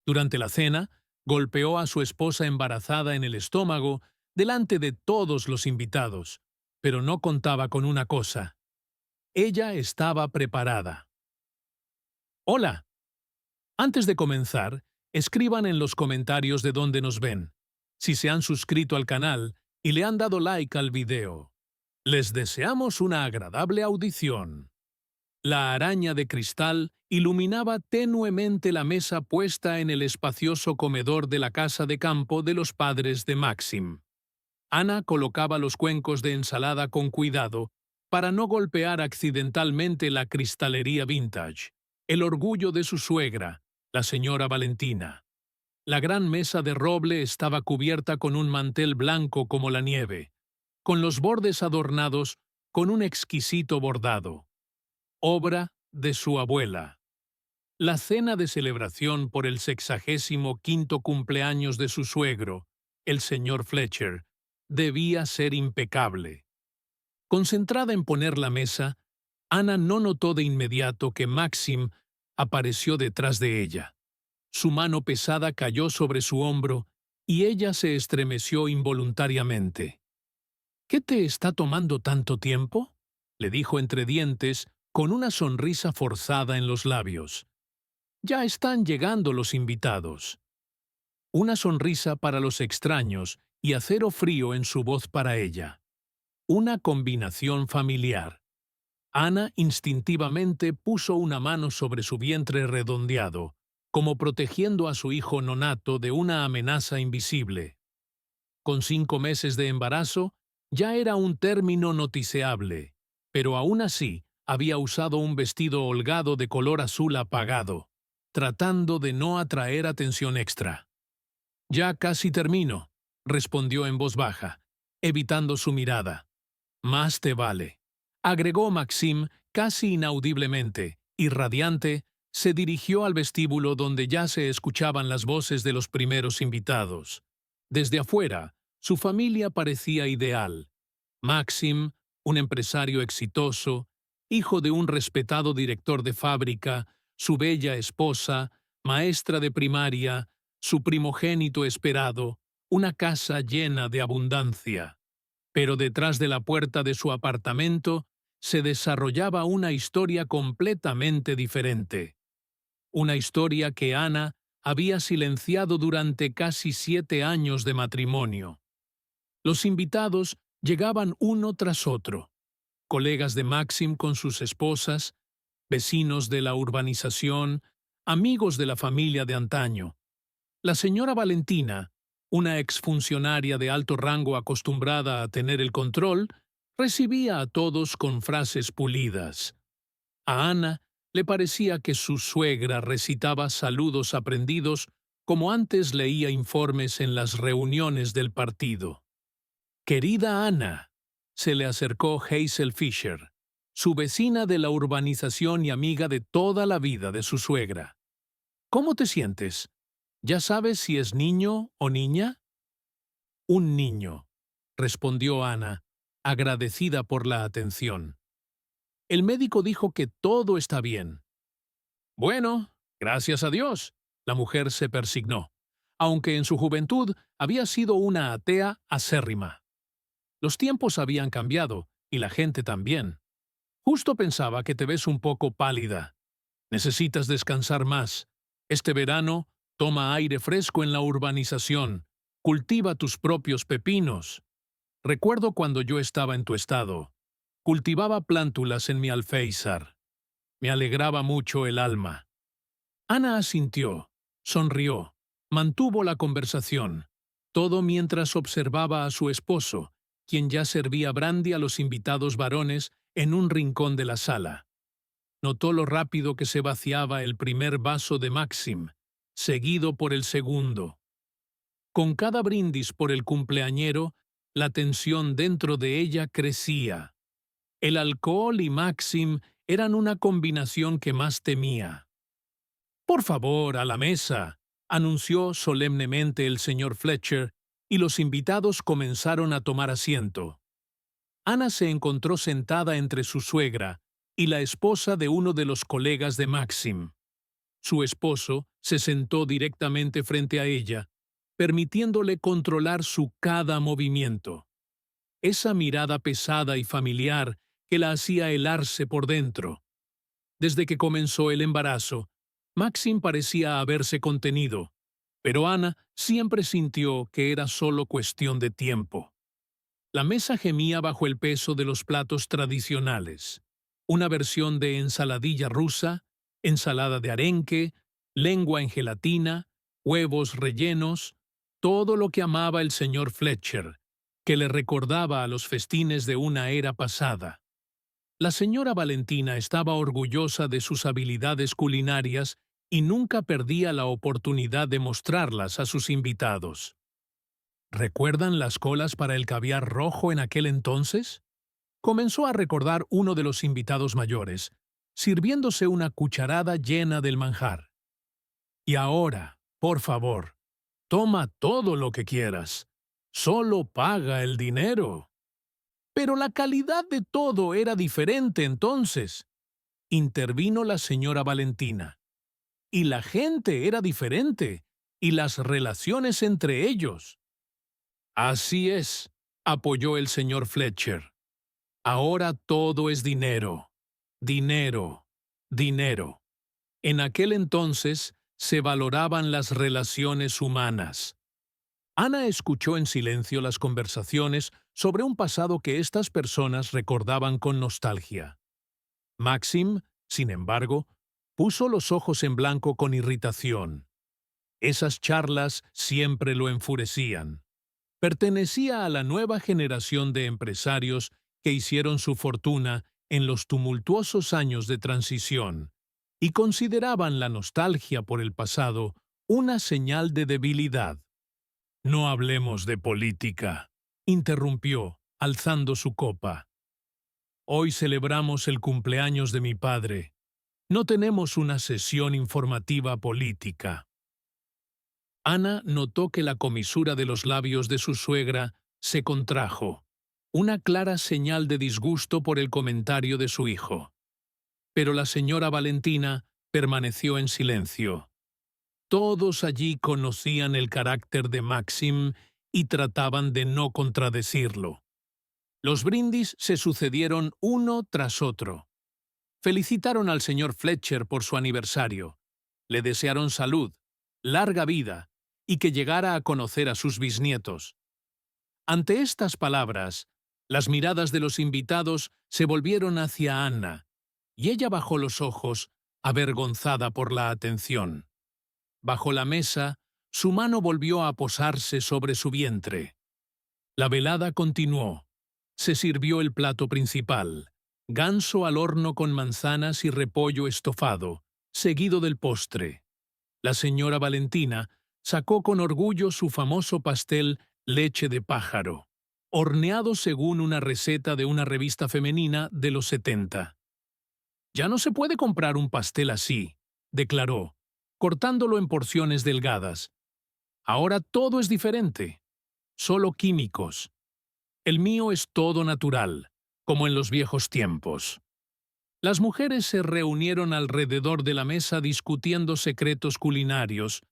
Durante la cena, golpeó a su esposa embarazada en el estómago delante de todos los invitados, pero no contaba con una cosa. Ella estaba preparada. Hola. Antes de comenzar, escriban en los comentarios de dónde nos ven, si se han suscrito al canal y le han dado like al video. Les deseamos una agradable audición. La araña de cristal iluminaba tenuemente la mesa puesta en el espacioso comedor de la casa de campo de los padres de Maxim. Ana colocaba los cuencos de ensalada con cuidado para no golpear accidentalmente la cristalería vintage, el orgullo de su suegra, la señora Valentina. La gran mesa de roble estaba cubierta con un mantel blanco como la nieve, con los bordes adornados con un exquisito bordado, obra de su abuela. La cena de celebración por el 65º cumpleaños de su suegro, el señor Fletcher, debía ser impecable. Concentrada en poner la mesa, Ana no notó de inmediato que Maxim apareció detrás de ella. Su mano pesada cayó sobre su hombro y ella se estremeció involuntariamente. «¿Qué te está tomando tanto tiempo?», le dijo entre dientes, con una sonrisa forzada en los labios. «Ya están llegando los invitados». Una sonrisa para los extraños y acero frío en su voz para ella. Una combinación familiar. Ana instintivamente puso una mano sobre su vientre redondeado, como protegiendo a su hijo nonato de una amenaza invisible. Con 5 meses de embarazo, ya era un término noticiable, pero aún así había usado un vestido holgado de color azul apagado, tratando de no atraer atención extra. «Ya casi termino», respondió en voz baja, evitando su mirada. «Más te vale», agregó Maxim casi inaudiblemente, y radiante, se dirigió al vestíbulo donde ya se escuchaban las voces de los primeros invitados. Desde afuera, su familia parecía ideal. Maxim, un empresario exitoso, hijo de un respetado director de fábrica, su bella esposa, maestra de primaria, su primogénito esperado, una casa llena de abundancia. Pero detrás de la puerta de su apartamento se desarrollaba una historia completamente diferente. Una historia que Ana había silenciado durante casi 7 años de matrimonio. Los invitados llegaban uno tras otro. Colegas de Maxim con sus esposas, vecinos de la urbanización, amigos de la familia de antaño. La señora Valentina, una exfuncionaria de alto rango acostumbrada a tener el control, recibía a todos con frases pulidas. A Ana le parecía que su suegra recitaba saludos aprendidos como antes leía informes en las reuniones del partido. «Querida Ana», se le acercó Hazel Fisher, su vecina de la urbanización y amiga de toda la vida de su suegra. «¿Cómo te sientes? ¿Ya sabes si es niño o niña?» «Un niño», respondió Ana, agradecida por la atención. «El médico dijo que todo está bien». «Bueno, gracias a Dios», la mujer se persignó, aunque en su juventud había sido una atea acérrima. Los tiempos habían cambiado, y la gente también. «Justo pensaba que te ves un poco pálida. Necesitas descansar más. Este verano, toma aire fresco en la urbanización. Cultiva tus propios pepinos. Recuerdo cuando yo estaba en tu estado. Cultivaba plántulas en mi alféizar. Me alegraba mucho el alma». Ana asintió, sonrió, mantuvo la conversación, todo mientras observaba a su esposo, quien ya servía brandy a los invitados varones en un rincón de la sala. Notó lo rápido que se vaciaba el primer vaso de Maxim, seguido por el segundo. Con cada brindis por el cumpleañero, la tensión dentro de ella crecía. El alcohol y Maxim eran una combinación que más temía. «Por favor, a la mesa», anunció solemnemente el señor Fletcher, y los invitados comenzaron a tomar asiento. Ana se encontró sentada entre su suegra y la esposa de uno de los colegas de Maxim. Su esposo, se sentó directamente frente a ella, permitiéndole controlar su cada movimiento. Esa mirada pesada y familiar que la hacía helarse por dentro. Desde que comenzó el embarazo, Maxim parecía haberse contenido, pero Ana siempre sintió que era solo cuestión de tiempo. La mesa gemía bajo el peso de los platos tradicionales. Una versión de ensaladilla rusa, ensalada de arenque, lengua en gelatina, huevos rellenos, todo lo que amaba el señor Fletcher, que le recordaba a los festines de una era pasada. La señora Valentina estaba orgullosa de sus habilidades culinarias y nunca perdía la oportunidad de mostrarlas a sus invitados. ¿Recuerdan las colas para el caviar rojo en aquel entonces? Comenzó a recordar uno de los invitados mayores, sirviéndose una cucharada llena del manjar. Y ahora, por favor, toma todo lo que quieras. Solo paga el dinero. Pero la calidad de todo era diferente entonces. Intervino la señora Valentina. Y la gente era diferente, y las relaciones entre ellos. Así es, apoyó el señor Fletcher. Ahora todo es dinero, dinero, dinero. En aquel entonces se valoraban las relaciones humanas. Ana escuchó en silencio las conversaciones sobre un pasado que estas personas recordaban con nostalgia. Maxim, sin embargo, puso los ojos en blanco con irritación. Esas charlas siempre lo enfurecían. Pertenecía a la nueva generación de empresarios que hicieron su fortuna en los tumultuosos años de transición y consideraban la nostalgia por el pasado una señal de debilidad. No hablemos de política, interrumpió, alzando su copa. Hoy celebramos el cumpleaños de mi padre. No tenemos una sesión informativa política. Ana notó que la comisura de los labios de su suegra se contrajo, una clara señal de disgusto por el comentario de su hijo. Pero la señora Valentina permaneció en silencio. Todos allí conocían el carácter de Maxim y trataban de no contradecirlo. Los brindis se sucedieron uno tras otro. Felicitaron al señor Fletcher por su aniversario. Le desearon salud, larga vida y que llegara a conocer a sus bisnietos. Ante estas palabras, las miradas de los invitados se volvieron hacia Anna, y ella bajó los ojos, avergonzada por la atención. Bajo la mesa, su mano volvió a posarse sobre su vientre. La velada continuó. Se sirvió el plato principal, ganso al horno con manzanas y repollo estofado, seguido del postre. La señora Valentina sacó con orgullo su famoso pastel leche de pájaro, horneado según una receta de una revista femenina de los 70. «Ya no se puede comprar un pastel así», declaró, cortándolo en porciones delgadas. «Ahora todo es diferente. Solo químicos. El mío es todo natural, como en los viejos tiempos». Las mujeres se reunieron alrededor de la mesa discutiendo secretos culinarios,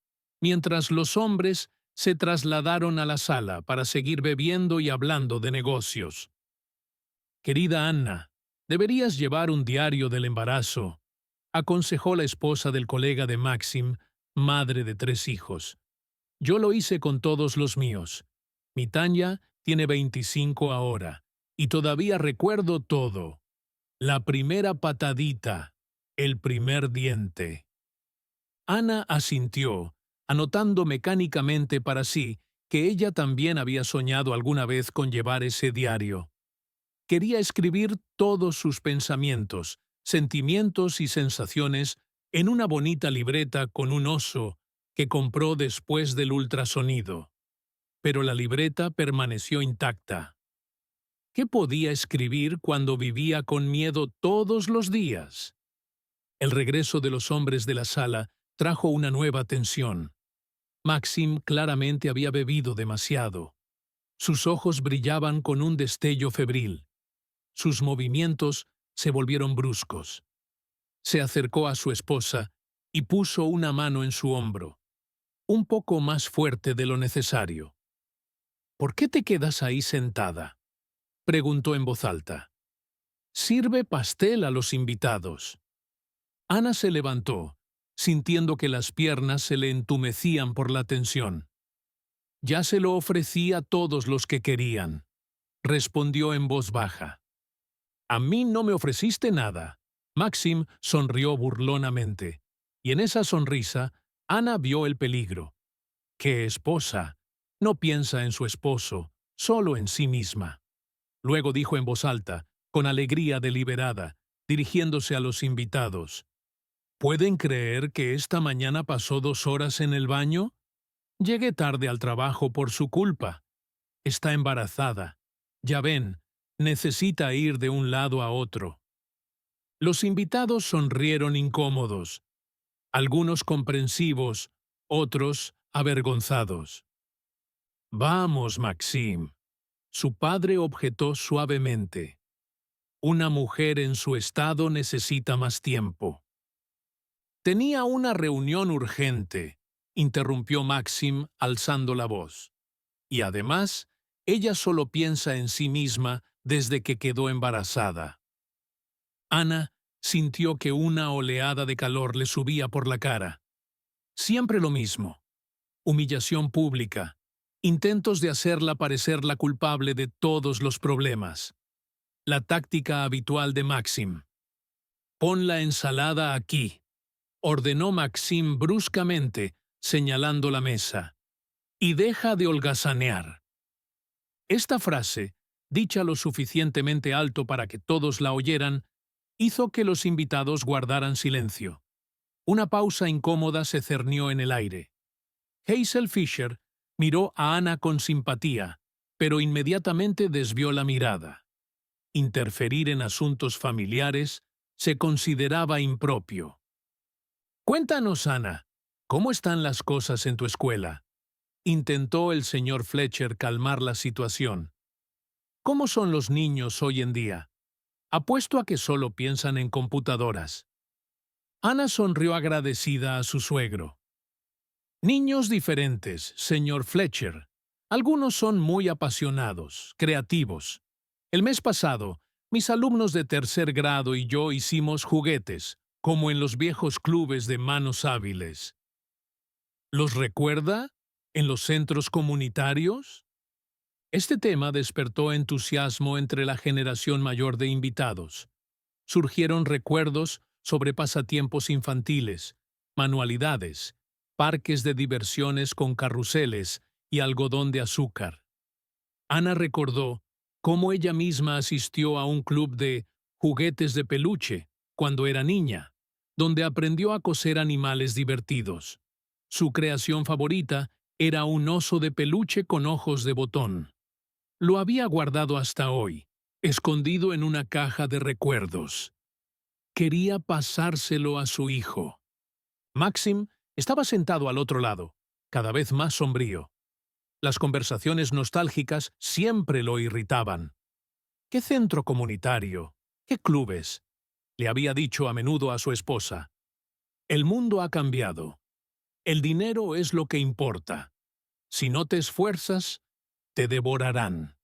mientras los hombres se trasladaron a la sala para seguir bebiendo y hablando de negocios. «Querida Anna, deberías llevar un diario del embarazo», aconsejó la esposa del colega de Maxim, madre de 3 hijos. «Yo lo hice con todos los míos. Mi Tanya tiene 25 ahora, y todavía recuerdo todo. La primera patadita, el primer diente». Ana asintió, anotando mecánicamente para sí que ella también había soñado alguna vez con llevar ese diario. Quería escribir todos sus pensamientos, sentimientos y sensaciones en una bonita libreta con un oso que compró después del ultrasonido. Pero la libreta permaneció intacta. ¿Qué podía escribir cuando vivía con miedo todos los días? El regreso de los hombres de la sala trajo una nueva tensión. Maxim claramente había bebido demasiado. Sus ojos brillaban con un destello febril. Sus movimientos se volvieron bruscos. Se acercó a su esposa y puso una mano en su hombro, un poco más fuerte de lo necesario. ¿Por qué te quedas ahí sentada?, preguntó en voz alta. Sirve pastel a los invitados. Ana se levantó, sintiendo que las piernas se le entumecían por la tensión. Ya se lo ofrecí a todos los que querían, respondió en voz baja. A mí no me ofreciste nada. Maxim sonrió burlonamente, y en esa sonrisa Ana vio el peligro. ¿Qué esposa? No piensa en su esposo, solo en sí misma. Luego dijo en voz alta, con alegría deliberada, dirigiéndose a los invitados. ¿Pueden creer que esta mañana pasó 2 horas en el baño? Llegué tarde al trabajo por su culpa. Está embarazada. Ya ven, necesita ir de un lado a otro. Los invitados sonrieron incómodos, algunos comprensivos, otros avergonzados. Vamos, Maxim. Su padre objetó suavemente. Una mujer en su estado necesita más tiempo. Tenía una reunión urgente, interrumpió Maxim alzando la voz. Y además, ella solo piensa en sí misma desde que quedó embarazada. Ana sintió que una oleada de calor le subía por la cara. Siempre lo mismo. Humillación pública. Intentos de hacerla parecer la culpable de todos los problemas. La táctica habitual de Maxim. Pon la ensalada aquí, ordenó Maxim bruscamente, señalando la mesa. Y deja de holgazanear. Esta frase, dicha lo suficientemente alto para que todos la oyeran, hizo que los invitados guardaran silencio. Una pausa incómoda se cernió en el aire. Hazel Fisher miró a Ana con simpatía, pero inmediatamente desvió la mirada. Interferir en asuntos familiares se consideraba impropio. Cuéntanos, Ana, ¿cómo están las cosas en tu escuela? Intentó el señor Fletcher calmar la situación. ¿Cómo son los niños hoy en día? Apuesto a que solo piensan en computadoras. Ana sonrió agradecida a su suegro. Niños diferentes, señor Fletcher. Algunos son muy apasionados, creativos. El mes pasado, mis alumnos de 3er grado y yo hicimos juguetes, como en los viejos clubes de manos hábiles. ¿Los recuerda? ¿En los centros comunitarios? Este tema despertó entusiasmo entre la generación mayor de invitados. Surgieron recuerdos sobre pasatiempos infantiles, manualidades, parques de diversiones con carruseles y algodón de azúcar. Ana recordó cómo ella misma asistió a un club de juguetes de peluche cuando era niña, donde aprendió a coser animales divertidos. Su creación favorita era un oso de peluche con ojos de botón. Lo había guardado hasta hoy, escondido en una caja de recuerdos. Quería pasárselo a su hijo. Maxim estaba sentado al otro lado, cada vez más sombrío. Las conversaciones nostálgicas siempre lo irritaban. ¿Qué centro comunitario? ¿Qué clubes? Le había dicho a menudo a su esposa. El mundo ha cambiado. El dinero es lo que importa. Si no te esfuerzas, te devorarán.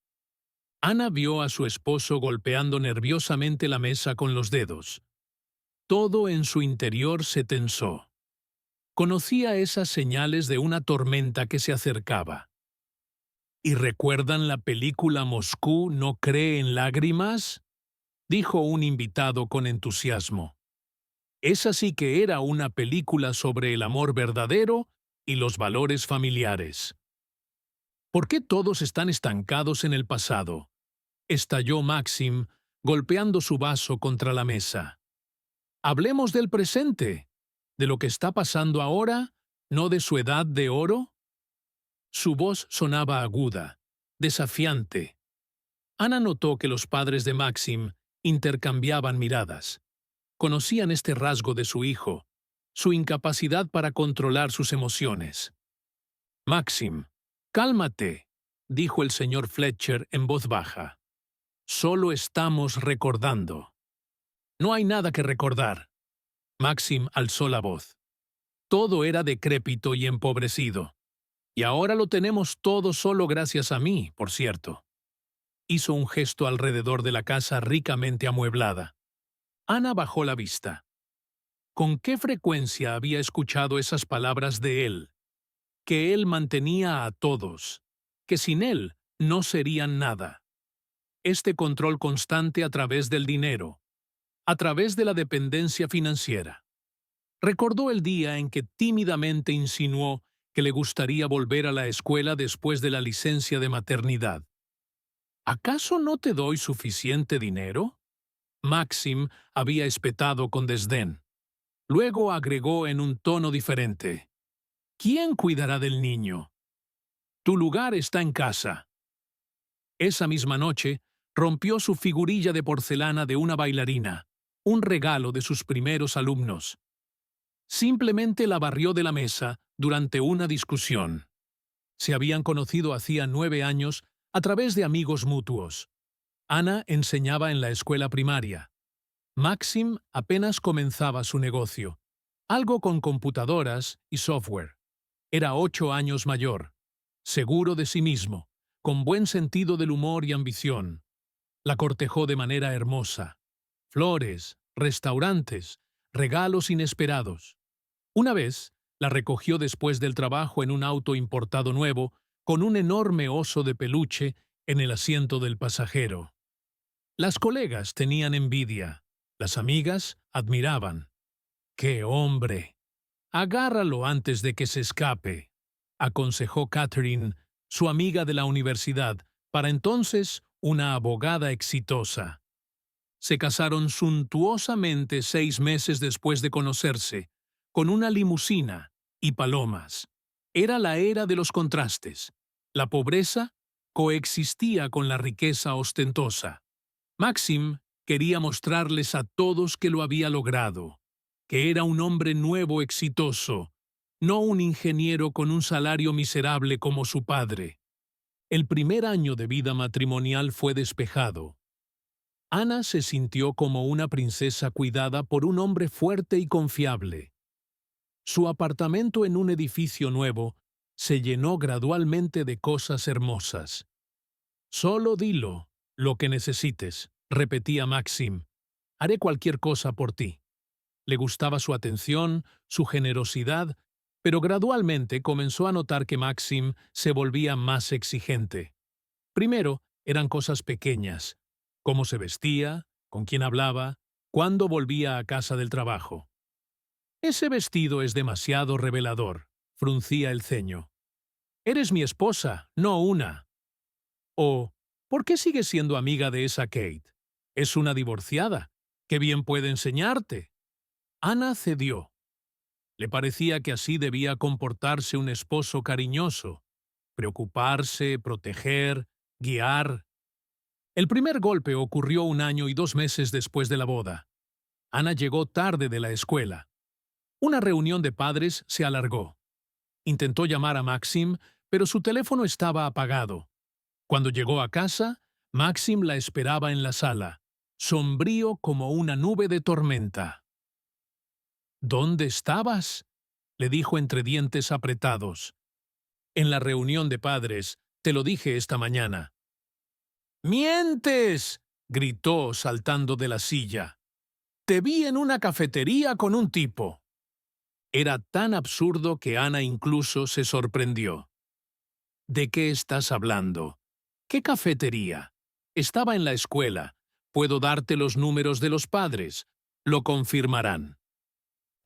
Ana vio a su esposo golpeando nerviosamente la mesa con los dedos. Todo en su interior se tensó. Conocía esas señales de una tormenta que se acercaba. ¿Y recuerdan la película Moscú no cree en lágrimas?, dijo un invitado con entusiasmo. Esa sí que era una película sobre el amor verdadero y los valores familiares. ¿Por qué todos están estancados en el pasado?, estalló Maxim, golpeando su vaso contra la mesa. Hablemos del presente, de lo que está pasando ahora, no de su edad de oro. Su voz sonaba aguda, desafiante. Ana notó que los padres de Maxim intercambiaban miradas. Conocían este rasgo de su hijo, su incapacidad para controlar sus emociones. Maxim, cálmate, dijo el señor Fletcher en voz baja. Solo estamos recordando. No hay nada que recordar. Maxim alzó la voz. Todo era decrépito y empobrecido. Y ahora lo tenemos todo solo gracias a mí, por cierto. Hizo un gesto alrededor de la casa ricamente amueblada. Ana bajó la vista. ¿Con qué frecuencia había escuchado esas palabras de él? Que él mantenía a todos, que sin él no serían nada. Este control constante a través del dinero, a través de la dependencia financiera. Recordó el día en que tímidamente insinuó que le gustaría volver a la escuela después de la licencia de maternidad. ¿Acaso no te doy suficiente dinero? Maxim había espetado con desdén. Luego agregó en un tono diferente. ¿Quién cuidará del niño? Tu lugar está en casa. Esa misma noche, rompió su figurilla de porcelana de una bailarina, un regalo de sus primeros alumnos. Simplemente la barrió de la mesa durante una discusión. Se habían conocido hacía 9 años a través de amigos mutuos. Ana enseñaba en la escuela primaria. Maxim apenas comenzaba su negocio, algo con computadoras y software. Era 8 años mayor, seguro de sí mismo, con buen sentido del humor y ambición. La cortejó de manera hermosa. Flores, restaurantes, regalos inesperados. Una vez, la recogió después del trabajo en un auto importado nuevo, con un enorme oso de peluche en el asiento del pasajero. Las colegas tenían envidia, las amigas admiraban. ¡Qué hombre! Agárralo antes de que se escape, aconsejó Catherine, su amiga de la universidad, para entonces una abogada exitosa. Se casaron suntuosamente 6 meses después de conocerse, con una limusina y palomas. Era la era de los contrastes. La pobreza coexistía con la riqueza ostentosa. Maxim quería mostrarles a todos que lo había logrado, que era un hombre nuevo exitoso, no un ingeniero con un salario miserable como su padre. El primer año de vida matrimonial fue despejado. Ana se sintió como una princesa cuidada por un hombre fuerte y confiable. Su apartamento en un edificio nuevo se llenó gradualmente de cosas hermosas. «Solo dilo, lo que necesites», repetía Maxim. «Haré cualquier cosa por ti». Le gustaba su atención, su generosidad, pero gradualmente comenzó a notar que Maxim se volvía más exigente. Primero, eran cosas pequeñas: cómo se vestía, con quién hablaba, cuándo volvía a casa del trabajo. «Ese vestido es demasiado revelador», fruncía el ceño. «Eres mi esposa, no una». O «¿Por qué sigues siendo amiga de esa Kate? Es una divorciada. ¡Qué bien puede enseñarte!». Ana cedió. Le parecía que así debía comportarse un esposo cariñoso, preocuparse, proteger, guiar. El primer golpe ocurrió 1 año y 2 meses después de la boda. Ana llegó tarde de la escuela. Una reunión de padres se alargó. Intentó llamar a Maxim, pero su teléfono estaba apagado. Cuando llegó a casa, Maxim la esperaba en la sala, sombrío como una nube de tormenta. «¿Dónde estabas?», le dijo entre dientes apretados. «En la reunión de padres, te lo dije esta mañana». «¡Mientes!», gritó saltando de la silla. «Te vi en una cafetería con un tipo». Era tan absurdo que Ana incluso se sorprendió. «¿De qué estás hablando? ¿Qué cafetería? Estaba en la escuela. Puedo darte los números de los padres. Lo confirmarán».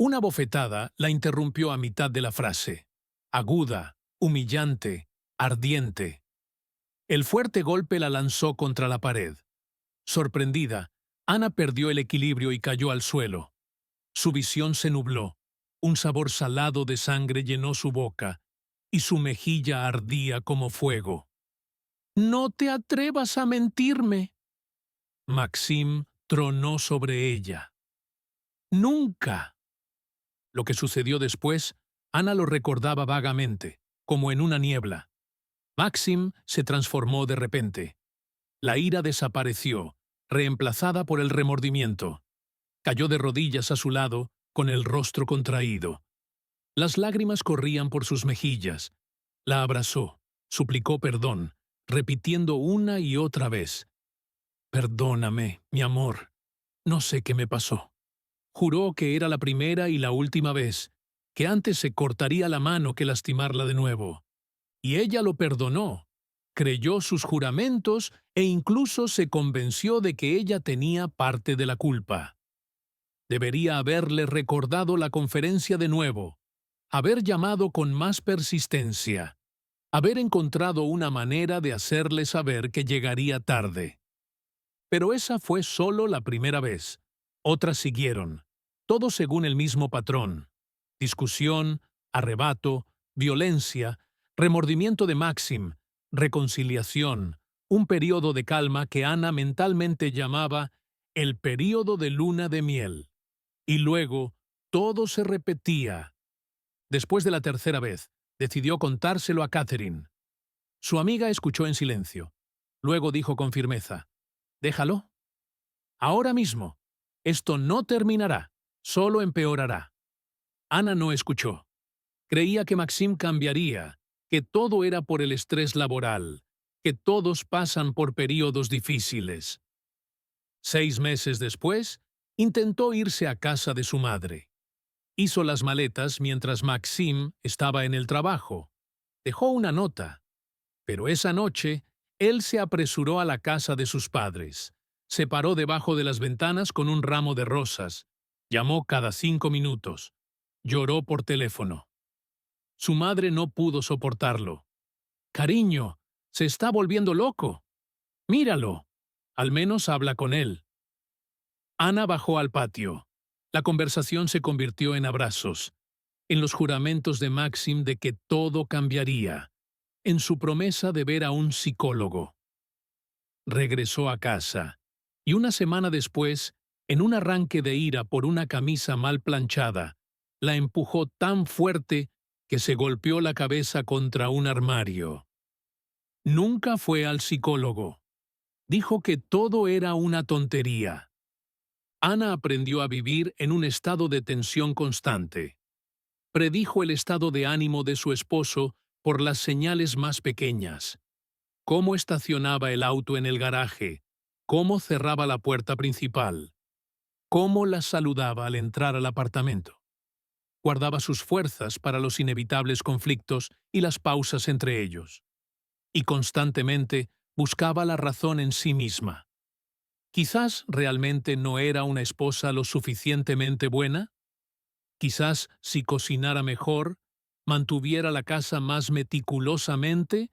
Una bofetada la interrumpió a mitad de la frase. Aguda, humillante, ardiente. El fuerte golpe la lanzó contra la pared. Sorprendida, Ana perdió el equilibrio y cayó al suelo. Su visión se nubló. Un sabor salado de sangre llenó su boca, y su mejilla ardía como fuego. «¡No te atrevas a mentirme!». Maxim tronó sobre ella. «¡Nunca!». Lo que sucedió después, Ana lo recordaba vagamente, como en una niebla. Maxim se transformó de repente. La ira desapareció, reemplazada por el remordimiento. Cayó de rodillas a su lado, con el rostro contraído. Las lágrimas corrían por sus mejillas. La abrazó, suplicó perdón, repitiendo una y otra vez: «Perdóname, mi amor. No sé qué me pasó». Juró que era la primera y la última vez, que antes se cortaría la mano que lastimarla de nuevo. Y ella lo perdonó, creyó sus juramentos e incluso se convenció de que ella tenía parte de la culpa. Debería haberle recordado la conferencia de nuevo, haber llamado con más persistencia, haber encontrado una manera de hacerle saber que llegaría tarde. Pero esa fue solo la primera vez. Otras siguieron, todo según el mismo patrón: discusión, arrebato, violencia, remordimiento de Maxim, reconciliación, un período de calma que Ana mentalmente llamaba el período de luna de miel. Y luego, todo se repetía. Después de la tercera vez, decidió contárselo a Catherine. Su amiga escuchó en silencio. Luego dijo con firmeza: «Déjalo. Ahora mismo. Esto no terminará, solo empeorará». Ana no escuchó. Creía que Maxim cambiaría, que todo era por el estrés laboral, que todos pasan por períodos difíciles. 6 meses después, intentó irse a casa de su madre. Hizo las maletas mientras Maxim estaba en el trabajo. Dejó una nota. Pero esa noche, él se apresuró a la casa de sus padres. Se paró debajo de las ventanas con un ramo de rosas. Llamó cada 5 minutos. Lloró por teléfono. Su madre no pudo soportarlo. «Cariño, se está volviendo loco. Míralo. Al menos habla con él». Ana bajó al patio. La conversación se convirtió en abrazos, en los juramentos de Maxim de que todo cambiaría, en su promesa de ver a un psicólogo. Regresó a casa, y una semana después, en un arranque de ira por una camisa mal planchada, la empujó tan fuerte que se golpeó la cabeza contra un armario. Nunca fue al psicólogo. Dijo que todo era una tontería. Ana aprendió a vivir en un estado de tensión constante. Predijo el estado de ánimo de su esposo por las señales más pequeñas: cómo estacionaba el auto en el garaje, cómo cerraba la puerta principal, cómo la saludaba al entrar al apartamento. Guardaba sus fuerzas para los inevitables conflictos y las pausas entre ellos. Y constantemente buscaba la razón en sí misma. Quizás realmente no era una esposa lo suficientemente buena. Quizás si cocinara mejor, mantuviera la casa más meticulosamente,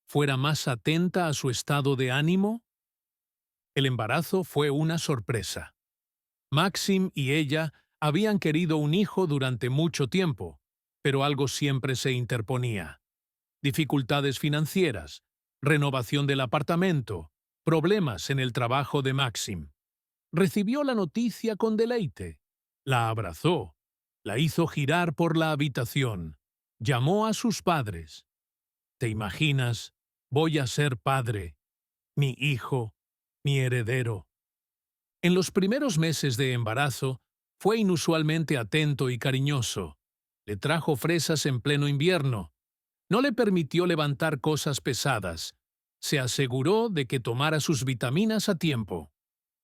fuera más atenta a su estado de ánimo. El embarazo fue una sorpresa. Maxim y ella habían querido un hijo durante mucho tiempo, pero algo siempre se interponía. Dificultades financieras, renovación del apartamento, problemas en el trabajo de Maxim. Recibió la noticia con deleite. La abrazó. La hizo girar por la habitación. Llamó a sus padres. «¿Te imaginas? Voy a ser padre. Mi hijo, mi heredero». En los primeros meses de embarazo, fue inusualmente atento y cariñoso. Le trajo fresas en pleno invierno. No le permitió levantar cosas pesadas. Se aseguró de que tomara sus vitaminas a tiempo.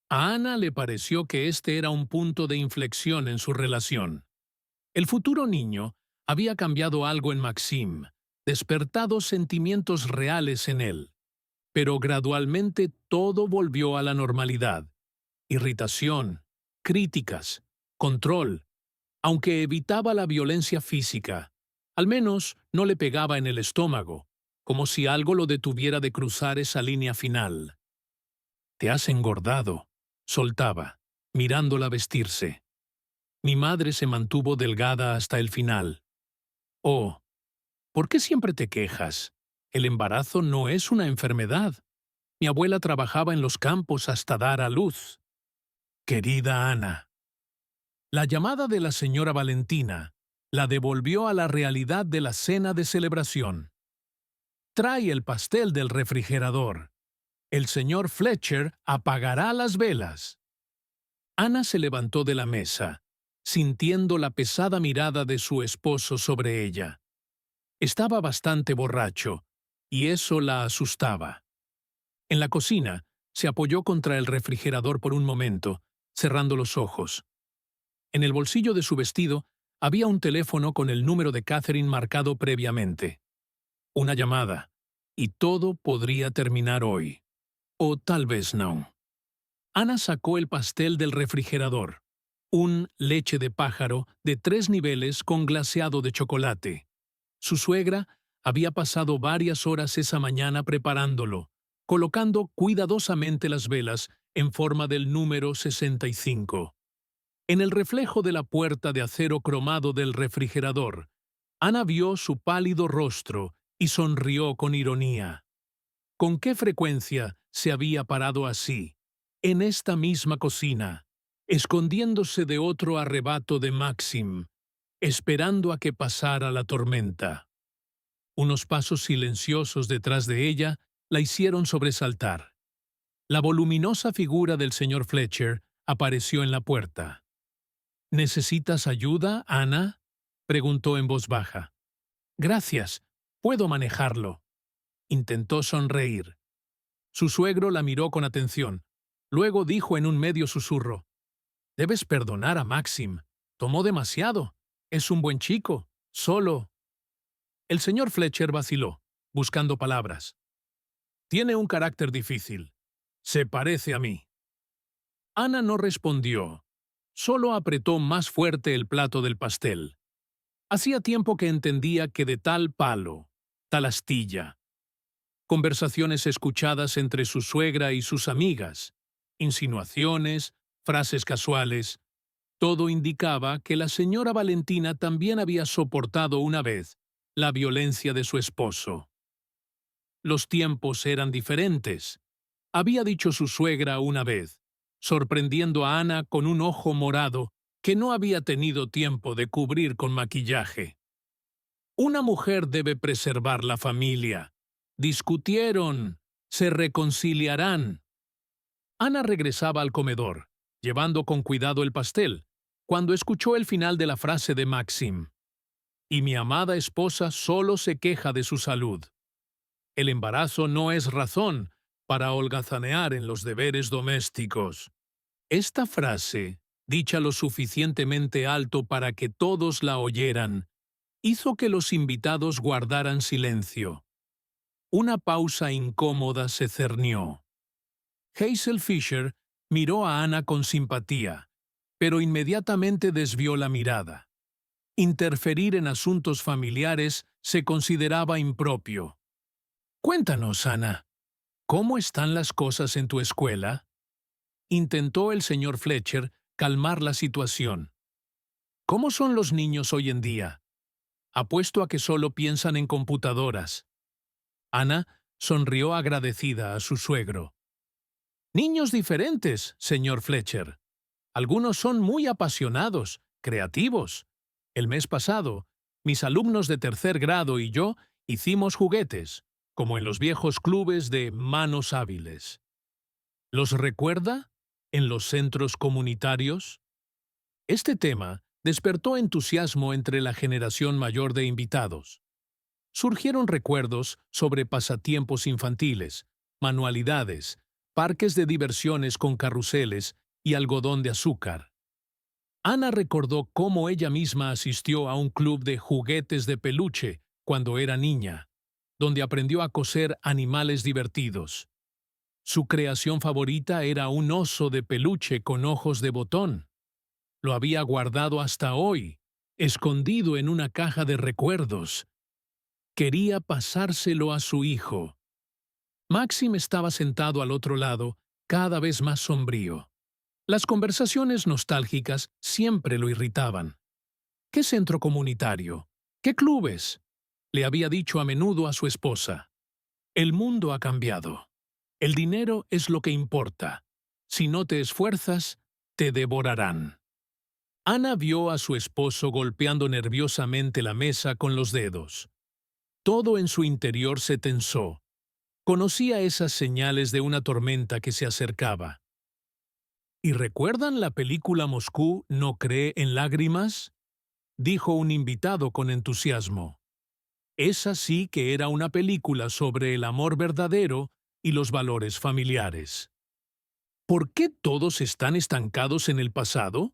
A Ana le pareció que este era un punto de inflexión en su relación. El futuro niño había cambiado algo en Maxim, despertado sentimientos reales en él. Pero gradualmente todo volvió a la normalidad. Irritación, críticas, control. Aunque evitaba la violencia física, al menos no le pegaba en el estómago, como si algo lo detuviera de cruzar esa línea final. «Te has engordado», soltaba, mirándola vestirse. «Mi madre se mantuvo delgada hasta el final». «Oh, ¿por qué siempre te quejas? El embarazo no es una enfermedad. Mi abuela trabajaba en los campos hasta dar a luz». «Querida Ana». La llamada de la señora Valentina la devolvió a la realidad de la cena de celebración. «Trae el pastel del refrigerador. El señor Fletcher apagará las velas». Ana se levantó de la mesa. sintiendo la pesada mirada de su esposo sobre ella. Estaba bastante borracho, y eso la asustaba. En la cocina, se apoyó contra el refrigerador por un momento, cerrando los ojos. En el bolsillo de su vestido había un teléfono con el número de Catherine marcado previamente. Una llamada, y todo podría terminar hoy. O tal vez no. Ana sacó el pastel del refrigerador, un leche de pájaro de 3 niveles con glaseado de chocolate. Su suegra había pasado varias horas esa mañana preparándolo, colocando cuidadosamente las velas en forma del número 65. En el reflejo de la puerta de acero cromado del refrigerador, Ana vio su pálido rostro y sonrió con ironía. ¿Con qué frecuencia se había parado así, en esta misma cocina, escondiéndose de otro arrebato de Maxim, esperando a que pasara la tormenta? Unos pasos silenciosos detrás de ella la hicieron sobresaltar. La voluminosa figura del señor Fletcher apareció en la puerta. ¿Necesitas ayuda, Ana?, preguntó en voz baja. Gracias, puedo manejarlo. Intentó sonreír. Su suegro la miró con atención. Luego dijo en un medio susurro: Debes perdonar a Maxim. Tomó demasiado. Es un buen chico. Solo. El señor Fletcher vaciló, buscando palabras. Tiene un carácter difícil. Se parece a mí. Ana no respondió. Solo apretó más fuerte el plato del pastel. Hacía tiempo que entendía que de tal palo, tal astilla. Conversaciones escuchadas entre su suegra y sus amigas, insinuaciones, frases casuales, todo indicaba que la señora Valentina también había soportado una vez la violencia de su esposo. Los tiempos eran diferentes, había dicho su suegra una vez, sorprendiendo a Ana con un ojo morado que no había tenido tiempo de cubrir con maquillaje. Una mujer debe preservar la familia. Discutieron, se reconciliarán. Ana regresaba al comedor, llevando con cuidado el pastel, cuando escuchó el final de la frase de Maxim. Y mi amada esposa solo se queja de su salud. El embarazo no es razón para holgazanear en los deberes domésticos. Esta frase, dicha lo suficientemente alto para que todos la oyeran, hizo que los invitados guardaran silencio. Una pausa incómoda se cernió. Hazel Fisher miró a Ana con simpatía, pero inmediatamente desvió la mirada. Interferir en asuntos familiares se consideraba impropio. Cuéntanos, Ana, ¿cómo están las cosas en tu escuela? Intentó el señor Fletcher calmar la situación. ¿Cómo son los niños hoy en día? Apuesto a que solo piensan en computadoras. Ana sonrió agradecida a su suegro. Niños diferentes, señor Fletcher. Algunos son muy apasionados, creativos. El mes pasado, mis alumnos de 3er grado y yo hicimos juguetes, como en los viejos clubes de manos hábiles. ¿Los recuerda? ¿En los centros comunitarios? Este tema despertó entusiasmo entre la generación mayor de invitados. Surgieron recuerdos sobre pasatiempos infantiles, manualidades, parques de diversiones con carruseles y algodón de azúcar. Ana recordó cómo ella misma asistió a un club de juguetes de peluche cuando era niña, donde aprendió a coser animales divertidos. Su creación favorita era un oso de peluche con ojos de botón. Lo había guardado hasta hoy, escondido en una caja de recuerdos. Quería pasárselo a su hijo. Maxim estaba sentado al otro lado, cada vez más sombrío. Las conversaciones nostálgicas siempre lo irritaban. ¿Qué centro comunitario? ¿Qué clubes? Le había dicho a menudo a su esposa. El mundo ha cambiado. El dinero es lo que importa. Si no te esfuerzas, te devorarán. Ana vio a su esposo golpeando nerviosamente la mesa con los dedos. Todo en su interior se tensó. Conocía esas señales de una tormenta que se acercaba. ¿Y recuerdan la película Moscú no cree en lágrimas? Dijo un invitado con entusiasmo. Esa sí que era una película sobre el amor verdadero y los valores familiares. ¿Por qué todos están estancados en el pasado?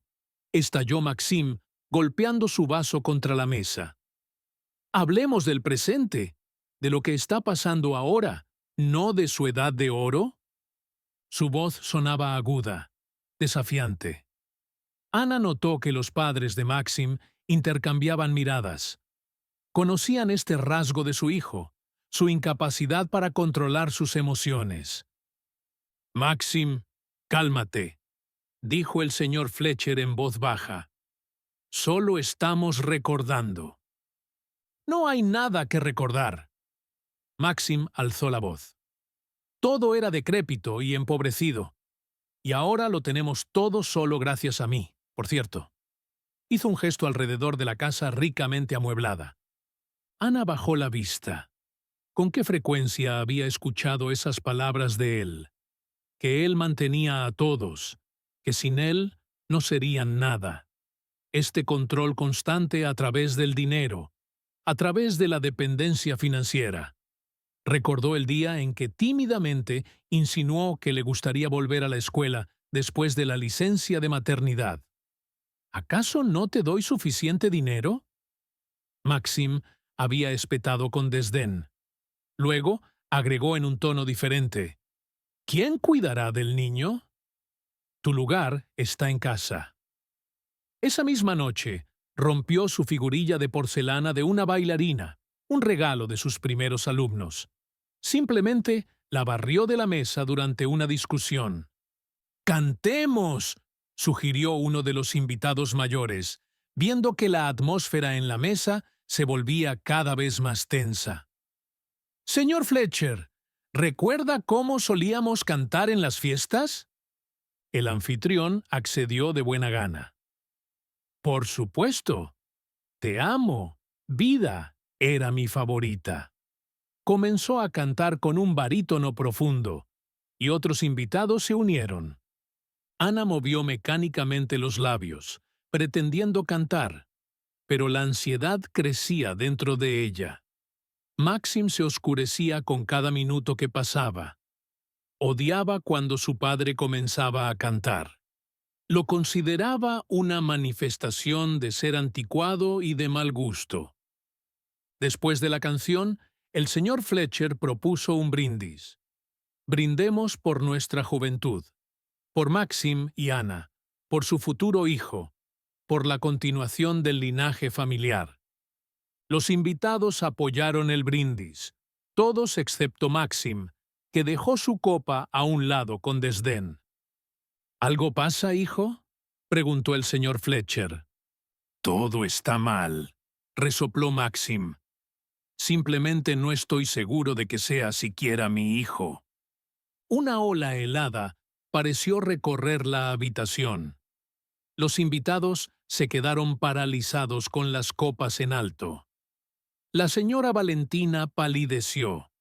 Estalló Maxim, golpeando su vaso contra la mesa. Hablemos del presente, de lo que está pasando ahora, ¿no de su edad de oro? Su voz sonaba aguda, desafiante. Ana notó que los padres de Maxim intercambiaban miradas. Conocían este rasgo de su hijo, su incapacidad para controlar sus emociones. Maxim, cálmate, dijo el señor Fletcher en voz baja. Solo estamos recordando. No hay nada que recordar. Maxim alzó la voz. Todo era decrépito y empobrecido. Y ahora lo tenemos todo solo gracias a mí, por cierto. Hizo un gesto alrededor de la casa ricamente amueblada. Ana bajó la vista. ¿Con qué frecuencia había escuchado esas palabras de él? Que él mantenía a todos, que sin él no serían nada. Este control constante a través del dinero, a través de la dependencia financiera. Recordó el día en que tímidamente insinuó que le gustaría volver a la escuela después de la licencia de maternidad. ¿Acaso no te doy suficiente dinero? Maxim había espetado con desdén. Luego agregó en un tono diferente. ¿Quién cuidará del niño? Tu lugar está en casa. Esa misma noche, rompió su figurilla de porcelana de una bailarina, un regalo de sus primeros alumnos. Simplemente la barrió de la mesa durante una discusión. ¡Cantemos!, sugirió uno de los invitados mayores, viendo que la atmósfera en la mesa se volvía cada vez más tensa. Señor Fletcher, ¿recuerda cómo solíamos cantar en las fiestas? El anfitrión accedió de buena gana. Por supuesto. Te amo, vida, era mi favorita. Comenzó a cantar con un barítono profundo, y otros invitados se unieron. Ana movió mecánicamente los labios, pretendiendo cantar, pero la ansiedad crecía dentro de ella. Maxim se oscurecía con cada minuto que pasaba. Odiaba cuando su padre comenzaba a cantar. Lo consideraba una manifestación de ser anticuado y de mal gusto. Después de la canción, el señor Fletcher propuso un brindis. Brindemos por nuestra juventud, por Maxim y Ana, por su futuro hijo, por la continuación del linaje familiar. Los invitados apoyaron el brindis, todos excepto Maxim, que dejó su copa a un lado con desdén. ¿Algo pasa, hijo?, preguntó el señor Fletcher. Todo está mal, resopló Maxim. Simplemente no estoy seguro de que sea siquiera mi hijo. Una ola helada pareció recorrer la habitación. Los invitados se quedaron paralizados con las copas en alto. La señora Valentina palideció.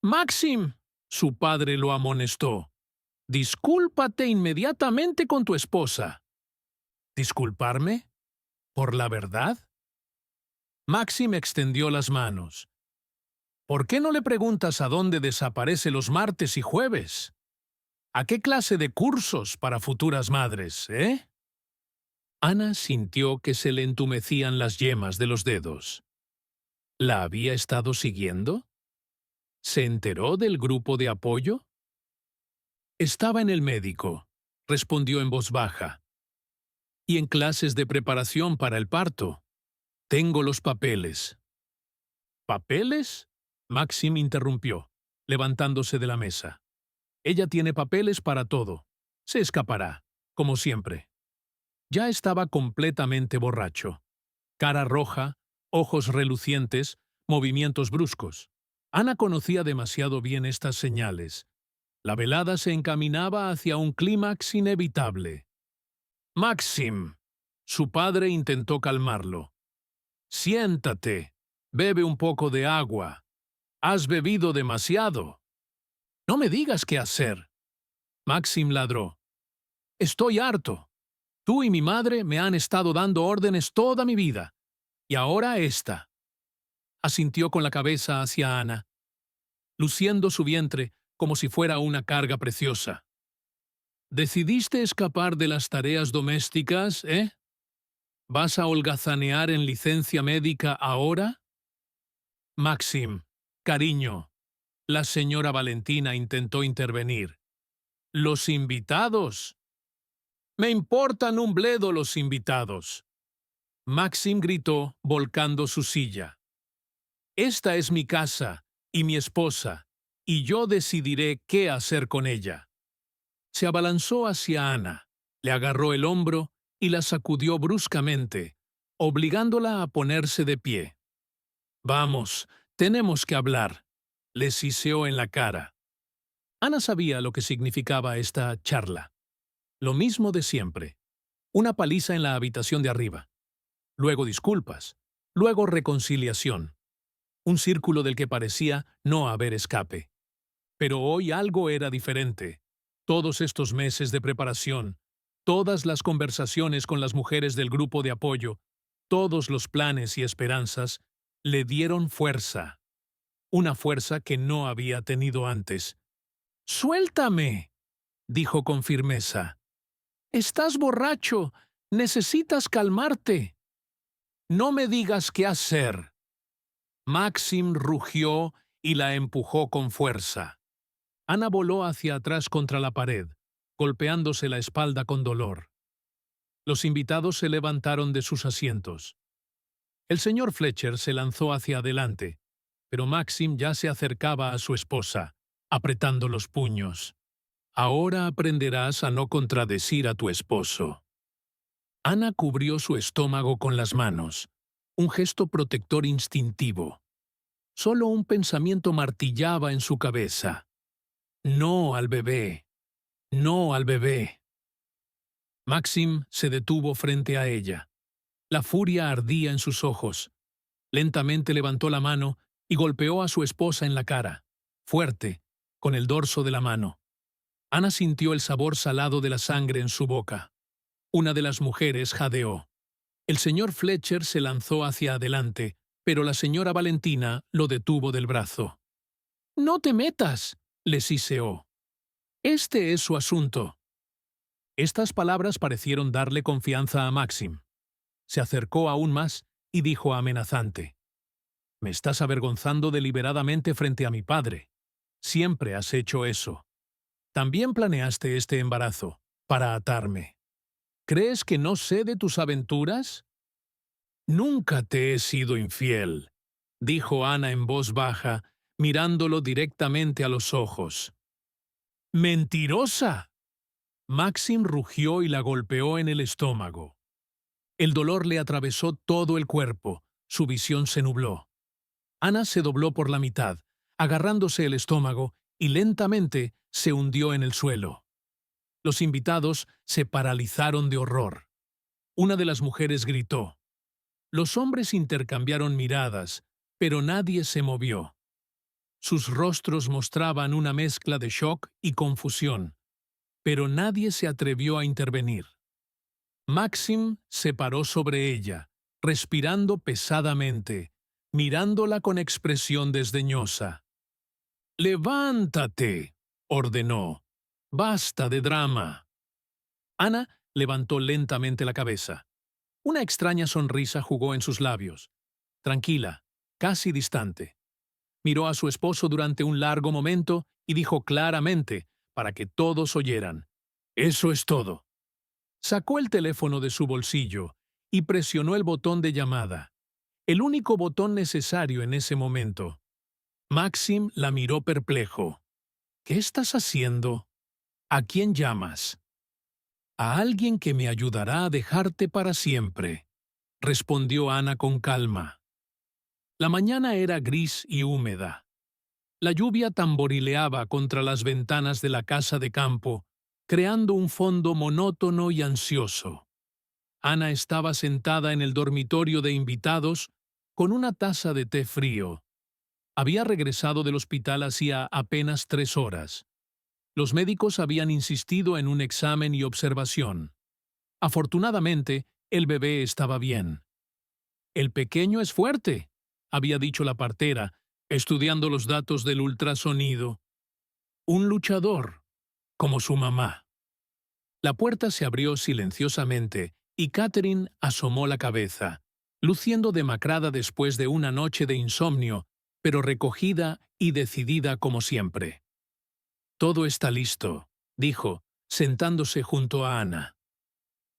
«Maxim», su padre lo amonestó, «discúlpate inmediatamente con tu esposa». ¿Disculparme? ¿Por la verdad? Maxim extendió las manos. ¿Por qué no le preguntas a dónde desaparece los martes y jueves? ¿A qué clase de cursos para futuras madres, eh? Ana sintió que se le entumecían las yemas de los dedos. ¿La había estado siguiendo? ¿Se enteró del grupo de apoyo? Estaba en el médico, respondió en voz baja. Y en clases de preparación para el parto. Tengo los papeles. ¿Papeles? Maxim interrumpió, levantándose de la mesa. Ella tiene papeles para todo. Se escapará, como siempre. Ya estaba completamente borracho. Cara roja, ojos relucientes, movimientos bruscos. Ana conocía demasiado bien estas señales. La velada se encaminaba hacia un clímax inevitable. «Maxim», su padre intentó calmarlo. «Siéntate, bebe un poco de agua. Has bebido demasiado». «No me digas qué hacer». Maxim ladró. Estoy harto. Tú y mi madre me han estado dando órdenes toda mi vida. Y ahora esta. Asintió con la cabeza hacia Ana, luciendo su vientre como si fuera una carga preciosa. ¿Decidiste escapar de las tareas domésticas, eh? ¿Vas a holgazanear en licencia médica ahora? Maxim, cariño. La señora Valentina intentó intervenir. Los invitados. Me importan un bledo los invitados. Maxim gritó, volcando su silla. Esta es mi casa y mi esposa, y yo decidiré qué hacer con ella. Se abalanzó hacia Ana, le agarró el hombro y la sacudió bruscamente, obligándola a ponerse de pie. Vamos, tenemos que hablar, le siseó en la cara. Ana sabía lo que significaba esta charla. Lo mismo de siempre. Una paliza en la habitación de arriba. Luego disculpas. Luego reconciliación. Un círculo del que parecía no haber escape. Pero hoy algo era diferente. Todos estos meses de preparación, todas las conversaciones con las mujeres del grupo de apoyo, todos los planes y esperanzas, le dieron fuerza. Una fuerza que no había tenido antes. «¡Suéltame!», dijo con firmeza. «Estás borracho. Necesitas calmarte. No me digas qué hacer». Maxim rugió y la empujó con fuerza. Ana voló hacia atrás contra la pared, golpeándose la espalda con dolor. Los invitados se levantaron de sus asientos. El señor Fletcher se lanzó hacia adelante, pero Maxim ya se acercaba a su esposa, apretando los puños. «Ahora aprenderás a no contradecir a tu esposo». Ana cubrió su estómago con las manos, un gesto protector instintivo. Solo un pensamiento martillaba en su cabeza. «No al bebé. No al bebé». Maxim se detuvo frente a ella. La furia ardía en sus ojos. Lentamente levantó la mano y golpeó a su esposa en la cara, fuerte, con el dorso de la mano. Ana sintió el sabor salado de la sangre en su boca. Una de las mujeres jadeó. El señor Fletcher se lanzó hacia adelante, pero la señora Valentina lo detuvo del brazo. «No te metas», le siseó. «Este es su asunto». Estas palabras parecieron darle confianza a Maxim. Se acercó aún más y dijo amenazante: «Me estás avergonzando deliberadamente frente a mi padre. Siempre has hecho eso. También planeaste este embarazo, para atarme. ¿Crees que no sé de tus aventuras?» «Nunca te he sido infiel», dijo Ana en voz baja, mirándolo directamente a los ojos. «¡Mentirosa!». Maxim rugió y la golpeó en el estómago. El dolor le atravesó todo el cuerpo, su visión se nubló. Ana se dobló por la mitad, agarrándose el estómago, y lentamente se hundió en el suelo. Los invitados se paralizaron de horror. Una de las mujeres gritó. Los hombres intercambiaron miradas, pero nadie se movió. Sus rostros mostraban una mezcla de shock y confusión, pero nadie se atrevió a intervenir. Maxim se paró sobre ella, respirando pesadamente, mirándola con expresión desdeñosa. «¡Levántate!», ordenó. «Basta de drama». Ana levantó lentamente la cabeza. Una extraña sonrisa jugó en sus labios. Tranquila, casi distante. Miró a su esposo durante un largo momento y dijo claramente, para que todos oyeran: «Eso es todo». Sacó el teléfono de su bolsillo y presionó el botón de llamada, el único botón necesario en ese momento. Maxim la miró perplejo. «¿Qué estás haciendo? ¿A quién llamas?» «A alguien que me ayudará a dejarte para siempre», respondió Ana con calma. La mañana era gris y húmeda. La lluvia tamborileaba contra las ventanas de la casa de campo, creando un fondo monótono y ansioso. Ana estaba sentada en el dormitorio de invitados con una taza de té frío. Había regresado del hospital hacía apenas 3 horas. Los médicos habían insistido en un examen y observación. Afortunadamente, el bebé estaba bien. «El pequeño es fuerte», había dicho la partera, estudiando los datos del ultrasonido. «Un luchador, como su mamá». La puerta se abrió silenciosamente y Catherine asomó la cabeza, luciendo demacrada después de una noche de insomnio, pero recogida y decidida como siempre. «Todo está listo», dijo, sentándose junto a Ana.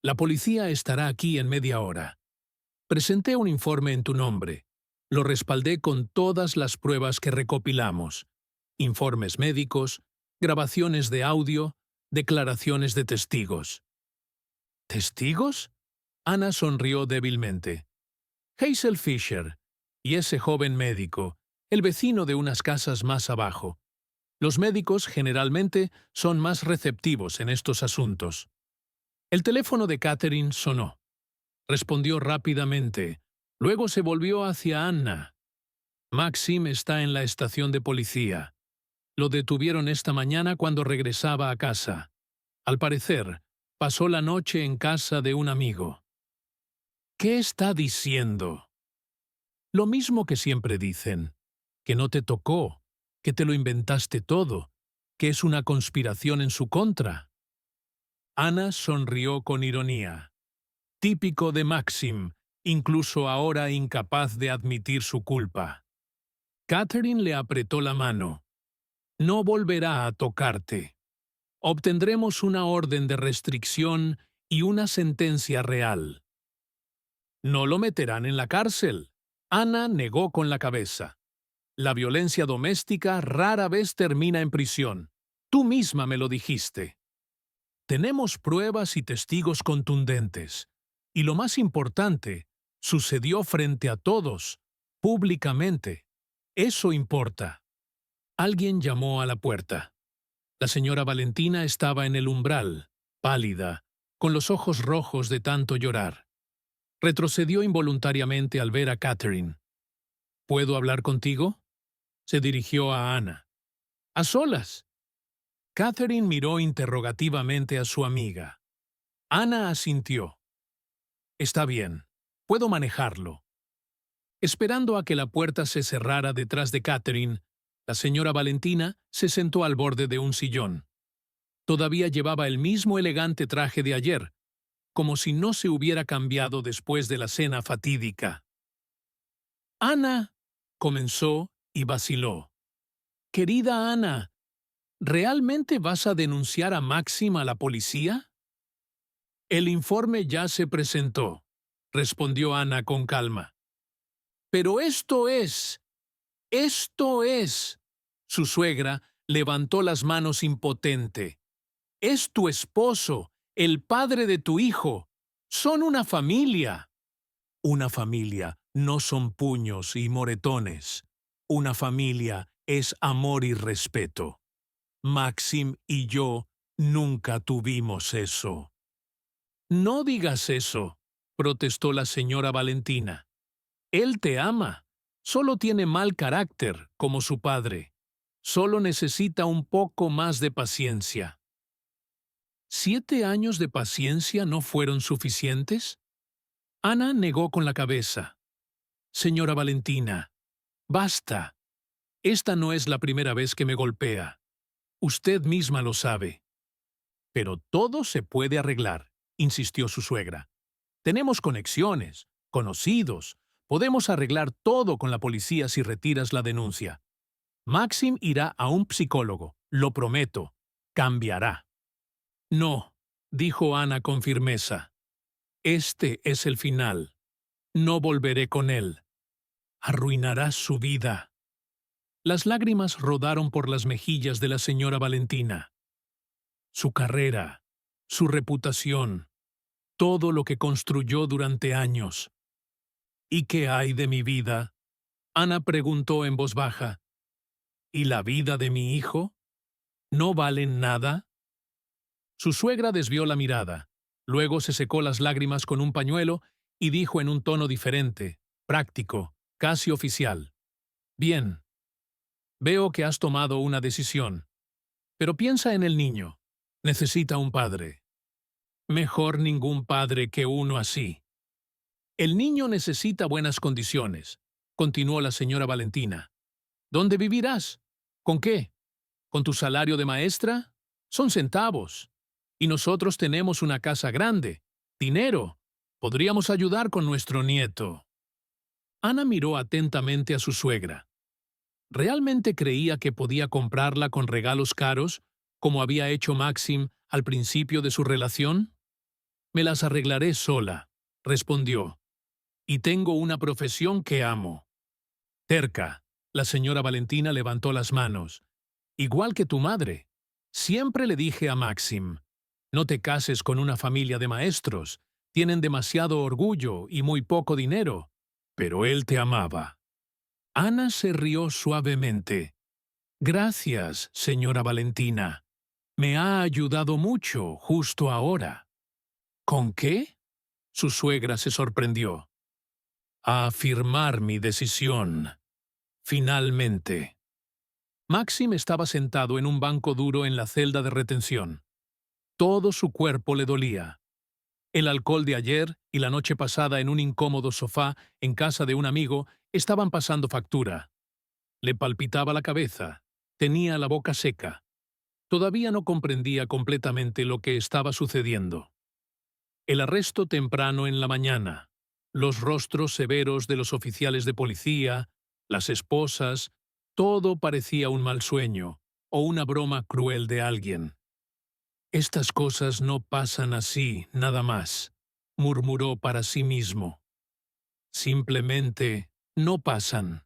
«La policía estará aquí en media hora. Presenté un informe en tu nombre. Lo respaldé con todas las pruebas que recopilamos. Informes médicos, grabaciones de audio, declaraciones de testigos». «¿Testigos?», Ana sonrió débilmente. «Hazel Fisher y ese joven médico, el vecino de unas casas más abajo. Los médicos generalmente son más receptivos en estos asuntos». El teléfono de Catherine sonó. Respondió rápidamente. Luego se volvió hacia Anna. «Maxim está en la estación de policía. Lo detuvieron esta mañana cuando regresaba a casa. Al parecer, pasó la noche en casa de un amigo». «¿Qué está diciendo?». «Lo mismo que siempre dicen. Que no te tocó, que te lo inventaste todo, que es una conspiración en su contra». Ana sonrió con ironía. Típico de Maxim, incluso ahora incapaz de admitir su culpa. Catherine le apretó la mano. «No volverá a tocarte. Obtendremos una orden de restricción y una sentencia real». «No lo meterán en la cárcel». Ana negó con la cabeza. «La violencia doméstica rara vez termina en prisión. Tú misma me lo dijiste». «Tenemos pruebas y testigos contundentes. Y lo más importante, sucedió frente a todos, públicamente. Eso importa». Alguien llamó a la puerta. La señora Valentina estaba en el umbral, pálida, con los ojos rojos de tanto llorar. Retrocedió involuntariamente al ver a Catherine. «¿Puedo hablar contigo?», se dirigió a Ana. «A solas». Catherine miró interrogativamente a su amiga. Ana asintió. «Está bien, puedo manejarlo». Esperando a que la puerta se cerrara detrás de Catherine, la señora Valentina se sentó al borde de un sillón. Todavía llevaba el mismo elegante traje de ayer, como si no se hubiera cambiado después de la cena fatídica. «Ana», comenzó y vaciló. «Querida Ana, ¿realmente vas a denunciar a Maxim a la policía?». «El informe ya se presentó», respondió Ana con calma. «Pero esto es. Su suegra levantó las manos impotente. «Es tu esposo, el padre de tu hijo. Son una familia». «Una familia no son puños y moretones. Una familia es amor y respeto. Maxim y yo nunca tuvimos eso». «No digas eso», protestó la señora Valentina. «Él te ama. Solo tiene mal carácter, como su padre. Solo necesita un poco más de paciencia». ¿7 años de paciencia no fueron suficientes? Ana negó con la cabeza. «Señora Valentina, basta. Esta no es la primera vez que me golpea. Usted misma lo sabe». «Pero todo se puede arreglar», insistió su suegra. «Tenemos conexiones, conocidos. Podemos arreglar todo con la policía si retiras la denuncia. Maxim irá a un psicólogo, lo prometo. Cambiará». «No», dijo Ana con firmeza. «Este es el final. No volveré con él. Arruinarás su vida». Las lágrimas rodaron por las mejillas de la señora Valentina. Su carrera, su reputación, todo lo que construyó durante años. «¿Y qué hay de mi vida?», Ana preguntó en voz baja. «¿Y la vida de mi hijo? ¿No valen nada?». Su suegra desvió la mirada. Luego se secó las lágrimas con un pañuelo y dijo en un tono diferente, práctico, casi oficial. «Bien. Veo que has tomado una decisión. Pero piensa en el niño. Necesita un padre. Mejor ningún padre que uno así. El niño necesita buenas condiciones, continuó la señora Valentina. ¿Dónde vivirás? ¿Con qué? ¿Con tu salario de maestra? Son centavos. Y nosotros tenemos una casa grande. Dinero. Podríamos ayudar con nuestro nieto. Ana miró atentamente a su suegra. ¿Realmente creía que podía comprarla con regalos caros, como había hecho Maxim al principio de su relación? Me las arreglaré sola, respondió. Y tengo una profesión que amo. Terca, la señora Valentina levantó las manos. Igual que tu madre. Siempre le dije a Maxim, no te cases con una familia de maestros, tienen demasiado orgullo y muy poco dinero. Pero él te amaba. Ana se rió suavemente. Gracias, señora Valentina. Me ha ayudado mucho justo ahora. ¿Con qué? Su suegra se sorprendió. A afirmar mi decisión. Finalmente. Maxim estaba sentado en un banco duro en la celda de retención. Todo su cuerpo le dolía. El alcohol de ayer y la noche pasada en un incómodo sofá en casa de un amigo estaban pasando factura. Le palpitaba la cabeza. Tenía la boca seca. Todavía no comprendía completamente lo que estaba sucediendo. El arresto temprano en la mañana, los rostros severos de los oficiales de policía, las esposas, todo parecía un mal sueño o una broma cruel de alguien. Estas cosas no pasan así, nada más, murmuró para sí mismo. Simplemente no pasan.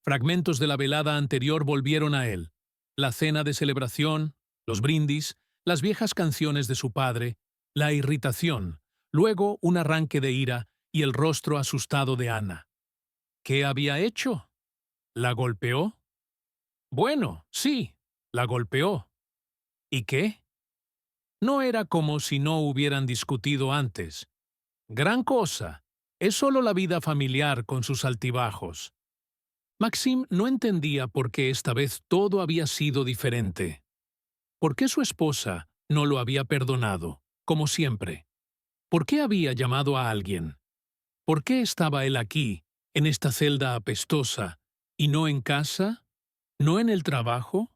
Fragmentos de la velada anterior volvieron a él. La cena de celebración, los brindis, las viejas canciones de su padre, la irritación, luego un arranque de ira y el rostro asustado de Ana. ¿Qué había hecho? ¿La golpeó? Bueno, sí, la golpeó. ¿Y qué? No era como si no hubieran discutido antes. Gran cosa. Es solo la vida familiar con sus altibajos. Maxim no entendía por qué esta vez todo había sido diferente. ¿Por qué su esposa no lo había perdonado, como siempre? ¿Por qué había llamado a alguien? ¿Por qué estaba él aquí, en esta celda apestosa, y no en casa? ¿No en el trabajo?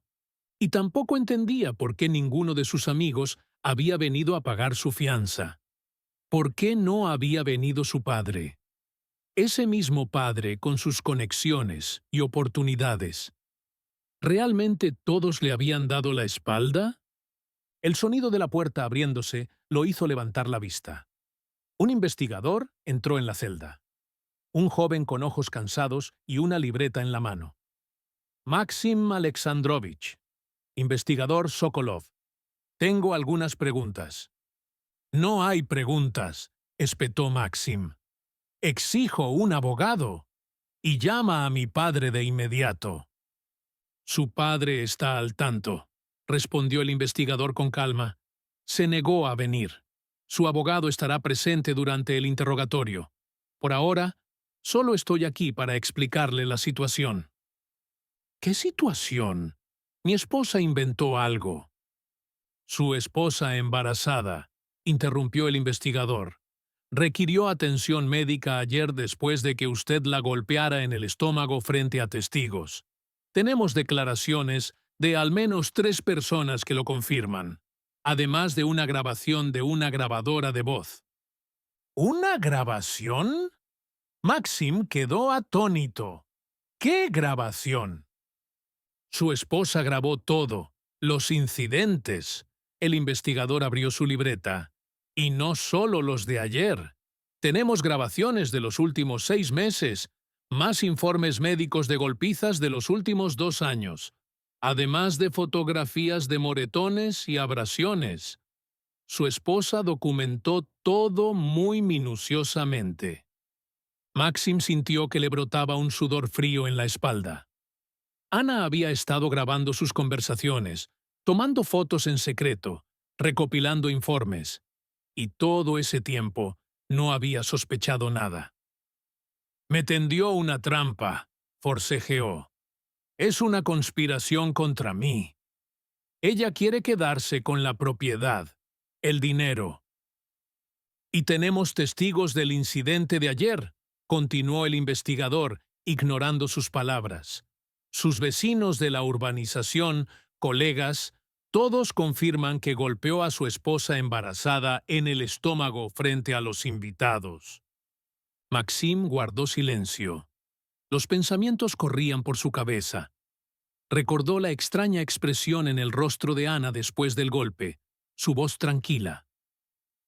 Y tampoco entendía por qué ninguno de sus amigos había venido a pagar su fianza. ¿Por qué no había venido su padre? Ese mismo padre con sus conexiones y oportunidades. ¿Realmente todos le habían dado la espalda? El sonido de la puerta abriéndose lo hizo levantar la vista. Un investigador entró en la celda. Un joven con ojos cansados y una libreta en la mano. Maxim Alexandrovich, investigador Sokolov. Tengo algunas preguntas. No hay preguntas, espetó Maxim. Exijo un abogado. Y llama a mi padre de inmediato. Su padre está al tanto, respondió el investigador con calma. Se negó a venir. Su abogado estará presente durante el interrogatorio. Por ahora, solo estoy aquí para explicarle la situación. ¿Qué situación? Mi esposa inventó algo. Su esposa embarazada, interrumpió el investigador. Requirió atención médica ayer después de que usted la golpeara en el estómago frente a testigos. Tenemos declaraciones de al menos 3 personas que lo confirman, además de una grabación de una grabadora de voz. ¿Una grabación? Maxim quedó atónito. ¿Qué grabación? Su esposa grabó todo, los incidentes. El investigador abrió su libreta. Y no solo los de ayer. Tenemos grabaciones de los últimos 6 meses, más informes médicos de golpizas de los últimos 2 años, además de fotografías de moretones y abrasiones. Su esposa documentó todo muy minuciosamente. Maxim sintió que le brotaba un sudor frío en la espalda. Ana había estado grabando sus conversaciones, tomando fotos en secreto, recopilando informes. Y todo ese tiempo no había sospechado nada. Me tendió una trampa, forcejeó. Es una conspiración contra mí. Ella quiere quedarse con la propiedad, el dinero. Y tenemos testigos del incidente de ayer, continuó el investigador, ignorando sus palabras. Sus vecinos de la urbanización, colegas, todos confirman que golpeó a su esposa embarazada en el estómago frente a los invitados. Maxim guardó silencio. Los pensamientos corrían por su cabeza. Recordó la extraña expresión en el rostro de Ana después del golpe, su voz tranquila.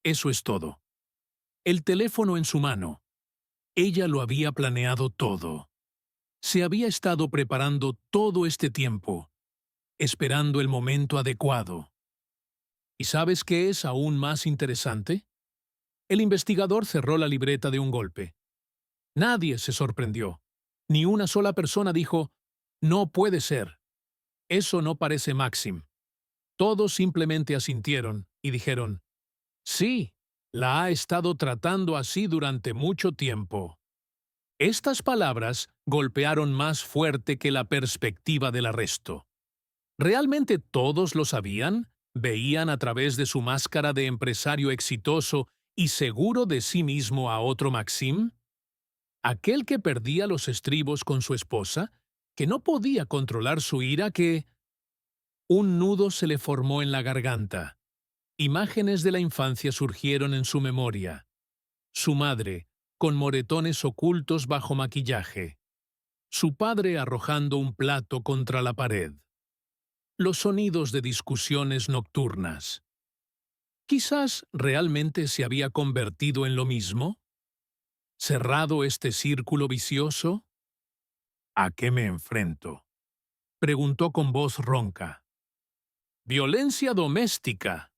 Eso es todo. El teléfono en su mano. Ella lo había planeado todo. Se había estado preparando todo este tiempo, esperando el momento adecuado. ¿Y sabes qué es aún más interesante? El investigador cerró la libreta de un golpe. Nadie se sorprendió. Ni una sola persona dijo, «No puede ser. Eso no parece Maxim». Todos simplemente asintieron y dijeron, «Sí, la ha estado tratando así durante mucho tiempo». Estas palabras golpearon más fuerte que la perspectiva del arresto. ¿Realmente todos lo sabían? ¿Veían a través de su máscara de empresario exitoso y seguro de sí mismo a otro Maxim? ¿Aquel que perdía los estribos con su esposa? ¿Que no podía controlar su ira? ¿Que un nudo se le formó en la garganta? Imágenes de la infancia surgieron en su memoria. Su madre, con moretones ocultos bajo maquillaje. Su padre arrojando un plato contra la pared. Los sonidos de discusiones nocturnas. Quizás realmente se había convertido en lo mismo. ¿Cerrado este círculo vicioso? ¿A qué me enfrento?, preguntó con voz ronca. Violencia doméstica.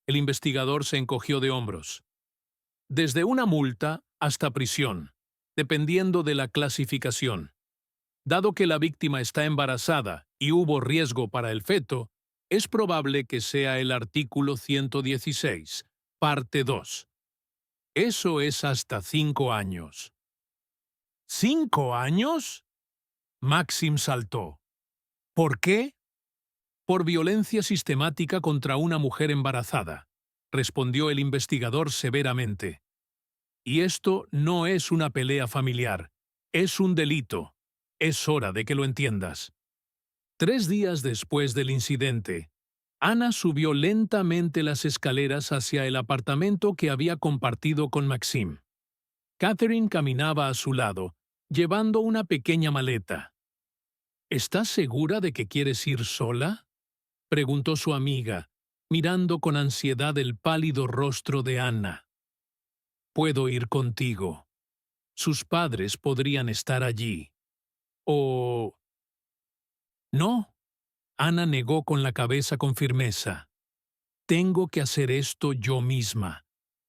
El investigador se encogió de hombros. Desde una multa hasta prisión, dependiendo de la clasificación. Dado que la víctima está embarazada y hubo riesgo para el feto, es probable que sea el artículo 116, parte 2. Eso es hasta 5 años. ¿5 años? Maxim saltó. ¿Por qué? Por violencia sistemática contra una mujer embarazada, respondió el investigador severamente. Y esto no es una pelea familiar, es un delito. Es hora de que lo entiendas. 3 días después del incidente, Ana subió lentamente las escaleras hacia el apartamento que había compartido con Maxim. Catherine caminaba a su lado, llevando una pequeña maleta. ¿Estás segura de que quieres ir sola?, preguntó su amiga, mirando con ansiedad el pálido rostro de Ana. Puedo ir contigo. Sus padres podrían estar allí. ¿O no? Ana negó con la cabeza con firmeza. Tengo que hacer esto yo misma.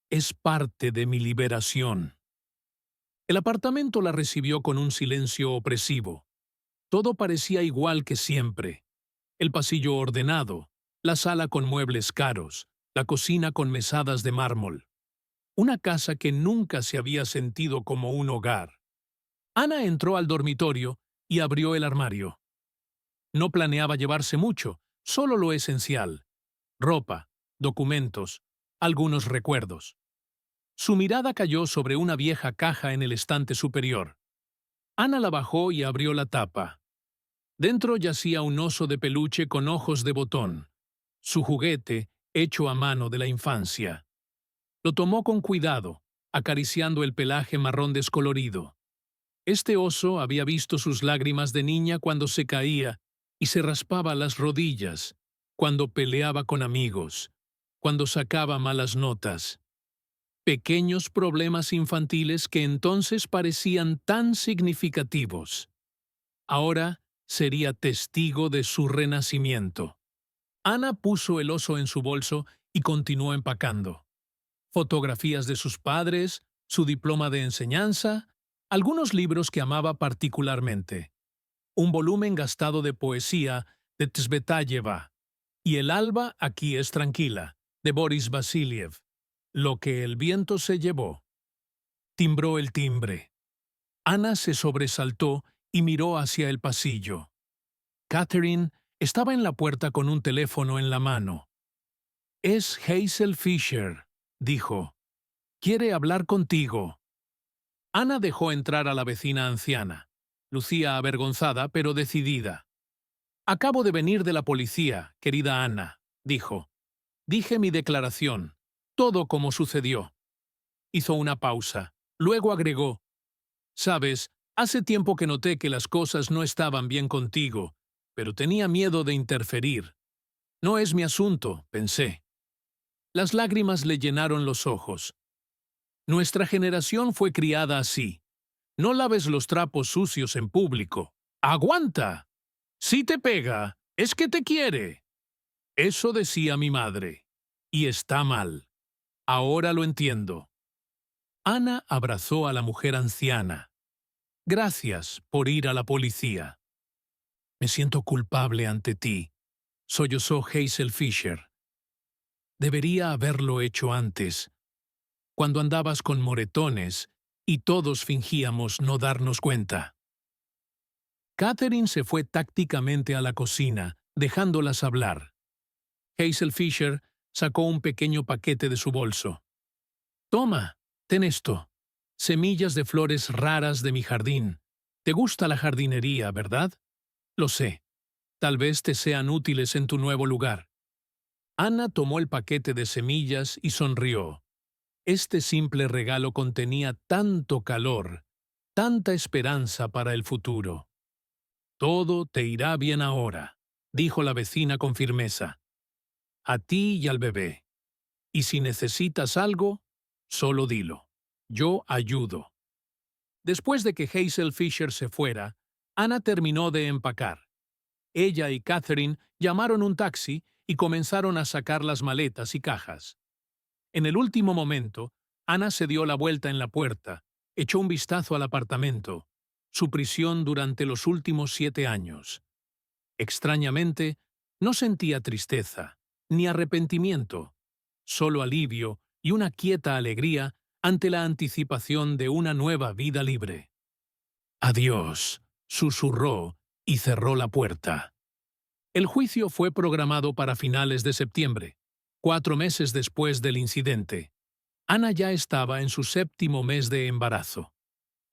Es parte de mi liberación. El apartamento la recibió con un silencio opresivo. Todo parecía igual que siempre. El pasillo ordenado, la sala con muebles caros, la cocina con mesadas de mármol. Una casa que nunca se había sentido como un hogar. Ana entró al dormitorio y abrió el armario. No planeaba llevarse mucho, solo lo esencial. Ropa, documentos, algunos recuerdos. Su mirada cayó sobre una vieja caja en el estante superior. Ana la bajó y abrió la tapa. Dentro yacía un oso de peluche con ojos de botón, su juguete hecho a mano de la infancia. Lo tomó con cuidado, acariciando el pelaje marrón descolorido. Este oso había visto sus lágrimas de niña cuando se caía y se raspaba las rodillas, cuando peleaba con amigos, cuando sacaba malas notas. Pequeños problemas infantiles que entonces parecían tan significativos. Ahora sería testigo de su renacimiento. Ana puso el oso en su bolso y continuó empacando. Fotografías de sus padres, su diploma de enseñanza, algunos libros que amaba particularmente. Un volumen gastado de poesía de Tsvetáyeva y El alba aquí es tranquila, de Boris Vasiliev. Lo que el viento se llevó. Timbró el timbre. Ana se sobresaltó y miró hacia el pasillo. Catherine Estaba en la puerta con un teléfono en la mano. «Es Hazel Fisher», dijo. «Quiere hablar contigo». Ana dejó entrar a la vecina anciana. Lucía avergonzada, pero decidida. «Acabo de venir de la policía, querida Ana», dijo. «Dije mi declaración. Todo como sucedió». Hizo una pausa. Luego agregó. «Sabes, hace tiempo que noté que las cosas no estaban bien contigo, pero tenía miedo de interferir. No es mi asunto», pensé. Las lágrimas le llenaron los ojos. «Nuestra generación fue criada así. No laves los trapos sucios en público. ¡Aguanta! Si te pega, es que te quiere». Eso decía mi madre. Y está mal. Ahora lo entiendo. Ana abrazó a la mujer anciana. «Gracias por ir a la policía». «Me siento culpable ante ti», sollozó Hazel Fisher. «Debería haberlo hecho antes, cuando andabas con moretones y todos fingíamos no darnos cuenta». Catherine se fue tácticamente a la cocina, dejándolas hablar. Hazel Fisher sacó un pequeño paquete de su bolso. «Toma, ten esto. Semillas de flores raras de mi jardín. Te gusta la jardinería, ¿verdad? Lo sé. Tal vez te sean útiles en tu nuevo lugar». Ana tomó el paquete de semillas y sonrió. Este simple regalo contenía tanto calor, tanta esperanza para el futuro. «Todo te irá bien ahora», dijo la vecina con firmeza. «A ti y al bebé. Y si necesitas algo, solo dilo. Yo ayudo». Después de que Hazel Fisher se fuera, Ana terminó de empacar. Ella y Catherine llamaron un taxi y comenzaron a sacar las maletas y cajas. En el último momento, Ana se dio la vuelta en la puerta, echó un vistazo al apartamento, su prisión durante los últimos 7 años. Extrañamente, no sentía tristeza, ni arrepentimiento, solo alivio y una quieta alegría ante la anticipación de una nueva vida libre. «Adiós», susurró y cerró la puerta. El juicio fue programado para finales de septiembre, 4 meses después del incidente. Ana ya estaba en su 7º mes de embarazo.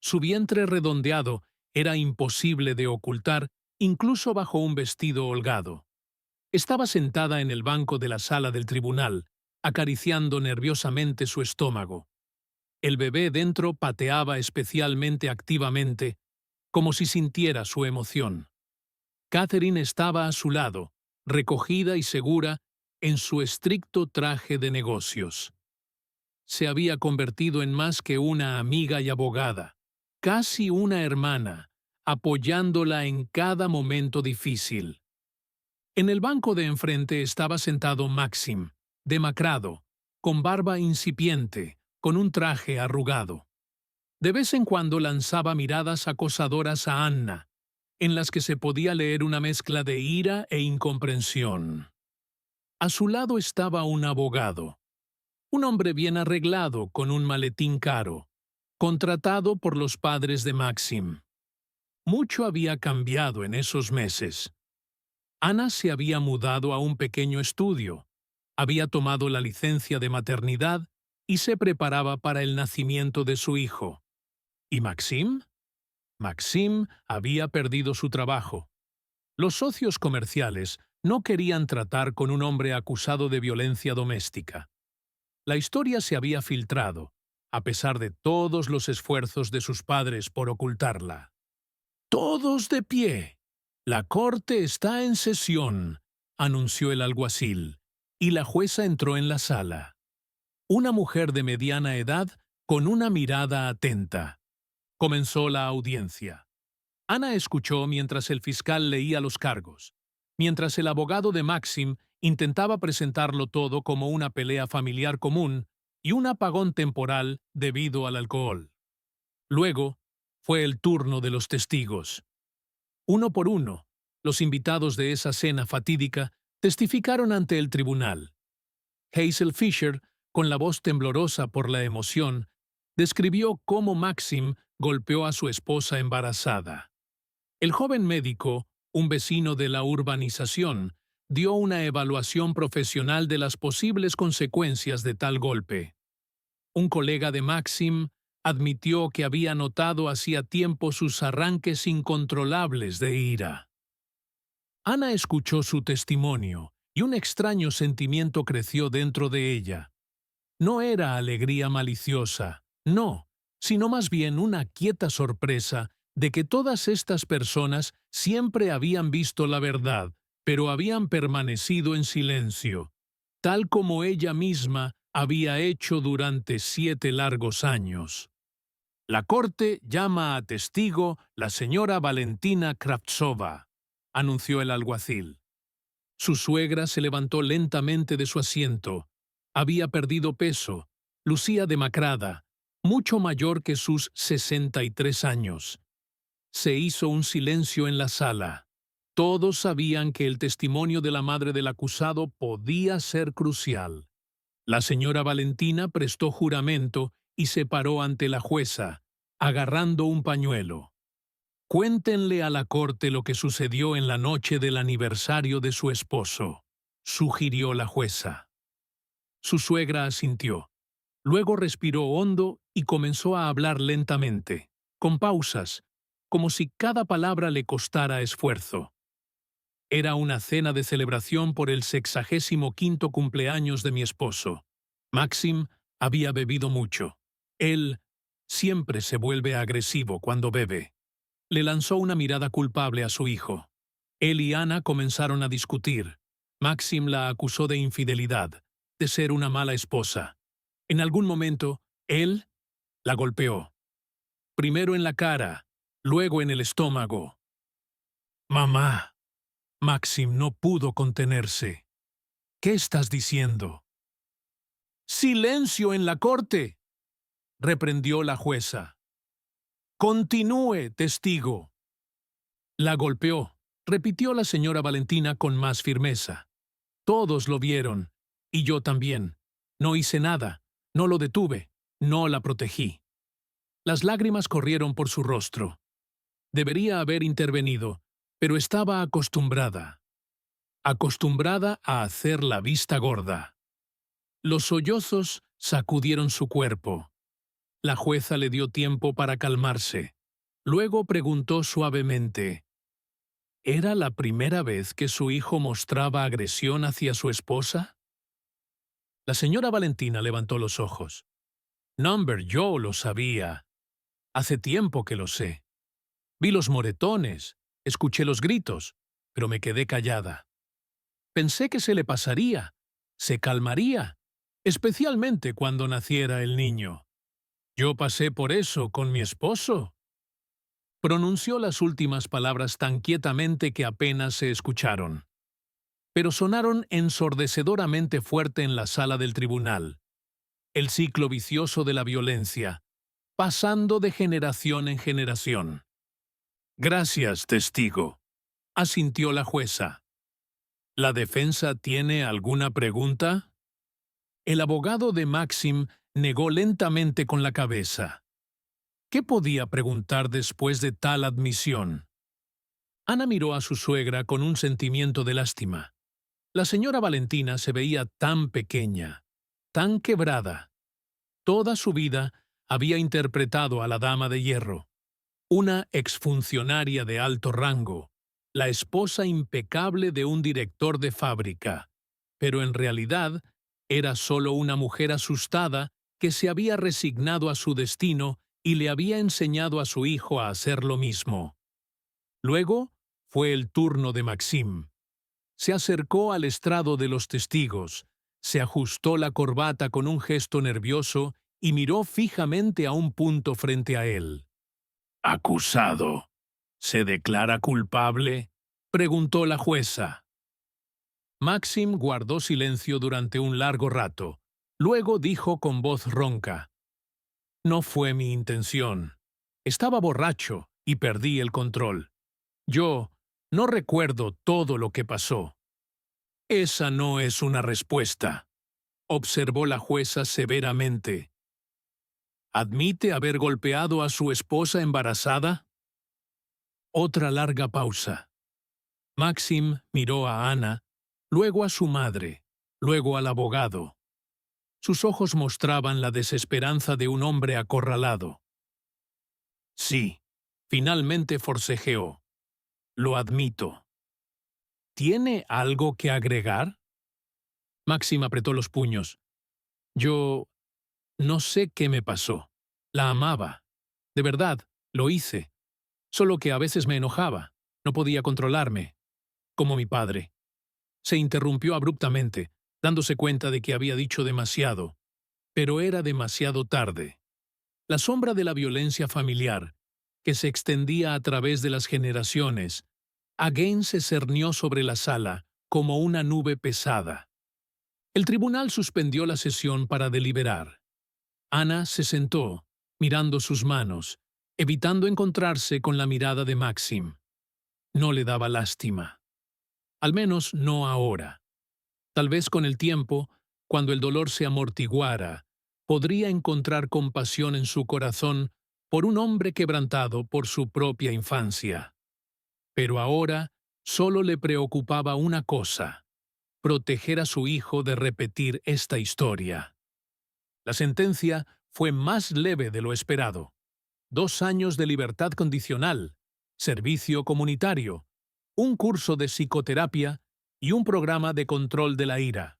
Su vientre redondeado era imposible de ocultar incluso bajo un vestido holgado. Estaba sentada en el banco de la sala del tribunal, acariciando nerviosamente su estómago. El bebé dentro pateaba especialmente activamente, como si sintiera su emoción. Catherine estaba a su lado, recogida y segura en su estricto traje de negocios. Se había convertido en más que una amiga y abogada, casi una hermana, apoyándola en cada momento difícil. En el banco de enfrente estaba sentado Maxim, demacrado, con barba incipiente, con un traje arrugado. De vez en cuando lanzaba miradas acosadoras a Anna, en las que se podía leer una mezcla de ira e incomprensión. A su lado estaba un abogado, un hombre bien arreglado con un maletín caro, contratado por los padres de Maxim. Mucho había cambiado en esos meses. Ana se había mudado a un pequeño estudio, había tomado la licencia de maternidad y se preparaba para el nacimiento de su hijo. ¿Y Maxim? Maxim había perdido su trabajo. Los socios comerciales no querían tratar con un hombre acusado de violencia doméstica. La historia se había filtrado, a pesar de todos los esfuerzos de sus padres por ocultarla. «Todos de pie. La corte está en sesión», anunció el alguacil, y la jueza entró en la sala. Una mujer de mediana edad con una mirada atenta. Comenzó la audiencia. Ana escuchó mientras el fiscal leía los cargos, mientras el abogado de Maxim intentaba presentarlo todo como una pelea familiar común y un apagón temporal debido al alcohol. Luego, fue el turno de los testigos. Uno por uno, los invitados de esa cena fatídica testificaron ante el tribunal. Hazel Fisher, con la voz temblorosa por la emoción, describió cómo Maxim golpeó a su esposa embarazada. El joven médico, un vecino de la urbanización, dio una evaluación profesional de las posibles consecuencias de tal golpe. Un colega de Maxim admitió que había notado hacía tiempo sus arranques incontrolables de ira. Ana escuchó su testimonio y un extraño sentimiento creció dentro de ella. No era alegría maliciosa, no, sino más bien una quieta sorpresa de que todas estas personas siempre habían visto la verdad, pero habían permanecido en silencio, tal como ella misma había hecho durante 7 largos años. La corte llama a testigo la señora Valentina Kravtsova, anunció el alguacil. Su suegra se levantó lentamente de su asiento. Había perdido peso, lucía demacrada, mucho mayor que sus 63 años. Se hizo un silencio en la sala. Todos sabían que el testimonio de la madre del acusado podía ser crucial. La señora Valentina prestó juramento y se paró ante la jueza, agarrando un pañuelo. Cuéntenle a la corte lo que sucedió en la noche del aniversario de su esposo, sugirió la jueza. Su suegra asintió. Luego respiró hondo y comenzó a hablar lentamente, con pausas, como si cada palabra le costara esfuerzo. Era una cena de celebración por el 65º cumpleaños de mi esposo. Maxim había bebido mucho. Él siempre se vuelve agresivo cuando bebe. Le lanzó una mirada culpable a su hijo. Él y Ana comenzaron a discutir. Maxim la acusó de infidelidad, de ser una mala esposa. En algún momento, él la golpeó. Primero en la cara, luego en el estómago. «Mamá». Maxim no pudo contenerse. «¿Qué estás diciendo?» «¡Silencio en la corte!», reprendió la jueza. «Continúe, testigo». «La golpeó», repitió la señora Valentina con más firmeza. «Todos lo vieron, y yo también. No hice nada, no lo detuve, no la protegí». Las lágrimas corrieron por su rostro. Debería haber intervenido, pero estaba acostumbrada a hacer la vista gorda. Los sollozos sacudieron su cuerpo. La jueza le dio tiempo para calmarse. Luego preguntó suavemente: ¿era la primera vez que su hijo mostraba agresión hacia su esposa? La señora Valentina levantó los ojos. «Number, yo lo sabía. Hace tiempo que lo sé. Vi los moretones, escuché los gritos, pero me quedé callada. Pensé que se le pasaría, se calmaría, especialmente cuando naciera el niño. Yo pasé por eso con mi esposo». Pronunció las últimas palabras tan quietamente que apenas se escucharon, pero sonaron ensordecedoramente fuerte en la sala del tribunal. El ciclo vicioso de la violencia, pasando de generación en generación. «Gracias, testigo», asintió la jueza. «¿La defensa tiene alguna pregunta?» El abogado de Maxim negó lentamente con la cabeza. ¿Qué podía preguntar después de tal admisión? Ana miró a su suegra con un sentimiento de lástima. La señora Valentina se veía tan pequeña, tan quebrada. Toda su vida había interpretado a la Dama de Hierro, una exfuncionaria de alto rango, la esposa impecable de un director de fábrica, pero en realidad era solo una mujer asustada que se había resignado a su destino y le había enseñado a su hijo a hacer lo mismo. Luego fue el turno de Maxim. Se acercó al estrado de los testigos, se ajustó la corbata con un gesto nervioso y miró fijamente a un punto frente a él. «Acusado, ¿se declara culpable?», preguntó la jueza. Maxim guardó silencio durante un largo rato. Luego dijo con voz ronca: «No fue mi intención. Estaba borracho y perdí el control. Yo no recuerdo todo lo que pasó». «Esa no es una respuesta», observó la jueza severamente. «¿Admite haber golpeado a su esposa embarazada?». Otra larga pausa. Maxim miró a Ana, luego a su madre, luego al abogado. Sus ojos mostraban la desesperanza de un hombre acorralado. Sí, finalmente forcejeó. Lo admito. ¿Tiene algo que agregar? Maxim apretó los puños. Yo no sé qué me pasó. La amaba. De verdad, lo hice. Solo que a veces me enojaba. No podía controlarme. Como mi padre. Se interrumpió abruptamente, dándose cuenta de que había dicho demasiado. Pero era demasiado tarde. La sombra de la violencia familiar, que se extendía a través de las generaciones, again se cernió sobre la sala como una nube pesada. El tribunal suspendió la sesión para deliberar. Ana se sentó, mirando sus manos, evitando encontrarse con la mirada de Maxim. No le daba lástima. Al menos no ahora. Tal vez con el tiempo, cuando el dolor se amortiguara, podría encontrar compasión en su corazón por un hombre quebrantado por su propia infancia. Pero ahora solo le preocupaba una cosa: proteger a su hijo de repetir esta historia. La sentencia fue más leve de lo esperado. 2 años de libertad condicional, servicio comunitario, un curso de psicoterapia y un programa de control de la ira.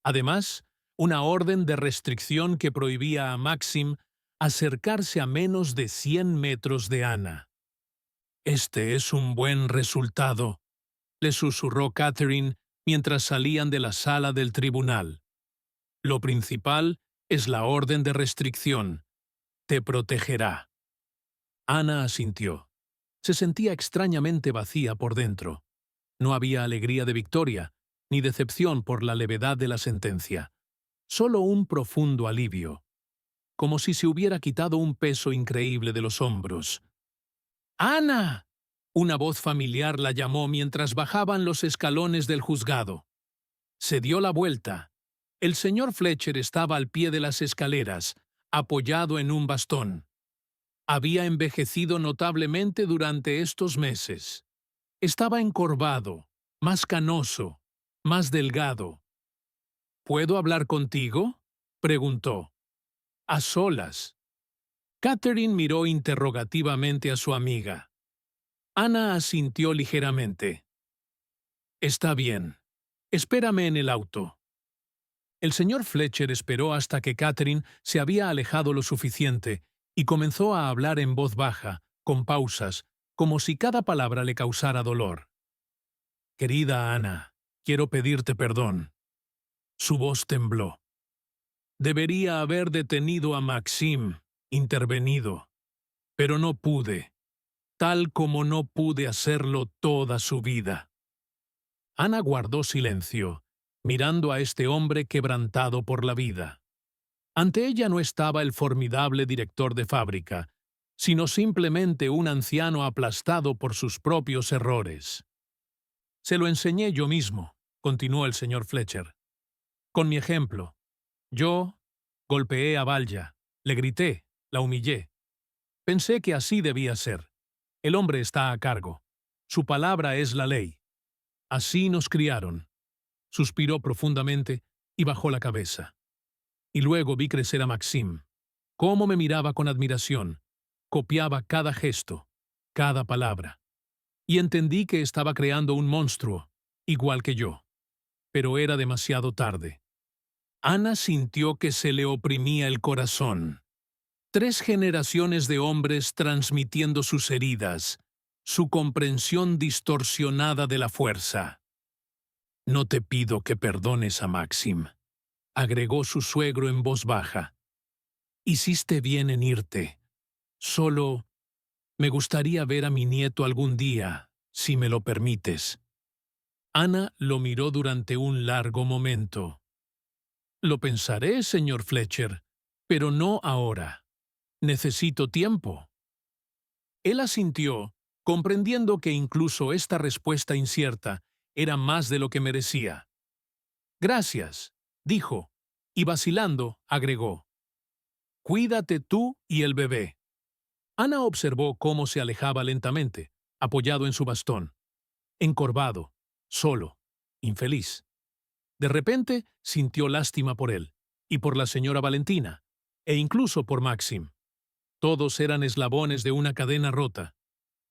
Además, una orden de restricción que prohibía a Maxim acercarse a menos de 100 metros de Ana. «Este es un buen resultado», le susurró Catherine mientras salían de la sala del tribunal. «Lo principal es la orden de restricción. Te protegerá». Ana asintió. Se sentía extrañamente vacía por dentro. No había alegría de victoria, ni decepción por la levedad de la sentencia. Solo un profundo alivio, como si se hubiera quitado un peso increíble de los hombros. ¡Ana! Una voz familiar la llamó mientras bajaban los escalones del juzgado. Se dio la vuelta. El señor Fletcher estaba al pie de las escaleras, apoyado en un bastón. Había envejecido notablemente durante estos meses. Estaba encorvado, más canoso, más delgado. «¿Puedo hablar contigo?», preguntó. «A solas». Catherine miró interrogativamente a su amiga. Ana asintió ligeramente. «Está bien. Espérame en el auto». El señor Fletcher esperó hasta que Catherine se había alejado lo suficiente y comenzó a hablar en voz baja, con pausas, como si cada palabra le causara dolor. «Querida Ana, quiero pedirte perdón». Su voz tembló. «Debería haber detenido a Maxim, intervenido. Pero no pude, tal como no pude hacerlo toda su vida». Ana guardó silencio, mirando a este hombre quebrantado por la vida. Ante ella no estaba el formidable director de fábrica, sino simplemente un anciano aplastado por sus propios errores. «Se lo enseñé yo mismo», continuó el señor Fletcher. «Con mi ejemplo. Yo golpeé a Valja, le grité, la humillé. Pensé que así debía ser. El hombre está a cargo. Su palabra es la ley. Así nos criaron». Suspiró profundamente y bajó la cabeza. Y luego vi crecer a Maxim. Cómo me miraba con admiración. Copiaba cada gesto, cada palabra. Y entendí que estaba creando un monstruo, igual que yo. Pero era demasiado tarde. Ana sintió que se le oprimía el corazón. 3 generaciones de hombres transmitiendo sus heridas, su comprensión distorsionada de la fuerza. «No te pido que perdones a Maxim», agregó su suegro en voz baja. «Hiciste bien en irte. Solo me gustaría ver a mi nieto algún día, si me lo permites». Ana lo miró durante un largo momento. «Lo pensaré, señor Fletcher, pero no ahora. Necesito tiempo». Él asintió, comprendiendo que incluso esta respuesta incierta era más de lo que merecía. «Gracias», dijo, y vacilando, agregó. «Cuídate tú y el bebé». Ana observó cómo se alejaba lentamente, apoyado en su bastón. encorvado, solo, infeliz. De repente sintió lástima por él, y por la señora Valentina, e incluso por Maxim. Todos eran eslabones de una cadena rota,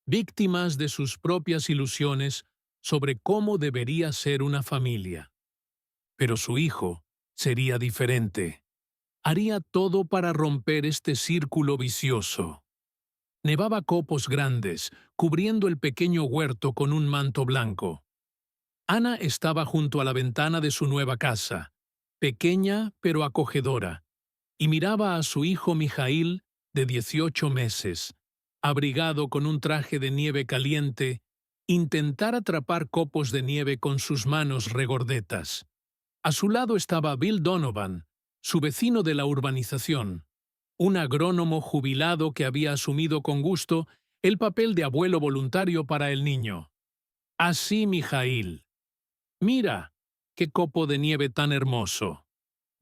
víctimas de sus propias ilusiones sobre cómo debería ser una familia. Pero su hijo sería diferente. Haría todo para romper este círculo vicioso. Nevaba copos grandes, cubriendo el pequeño huerto con un manto blanco. Ana estaba junto a la ventana de su nueva casa, pequeña pero acogedora, y miraba a su hijo Mijail, de 18 meses, abrigado con un traje de nieve caliente, intentar atrapar copos de nieve con sus manos regordetas. A su lado estaba Bill Donovan, su vecino de la urbanización, un agrónomo jubilado que había asumido con gusto el papel de abuelo voluntario para el niño. Así, Mijail. Mira, qué copo de nieve tan hermoso,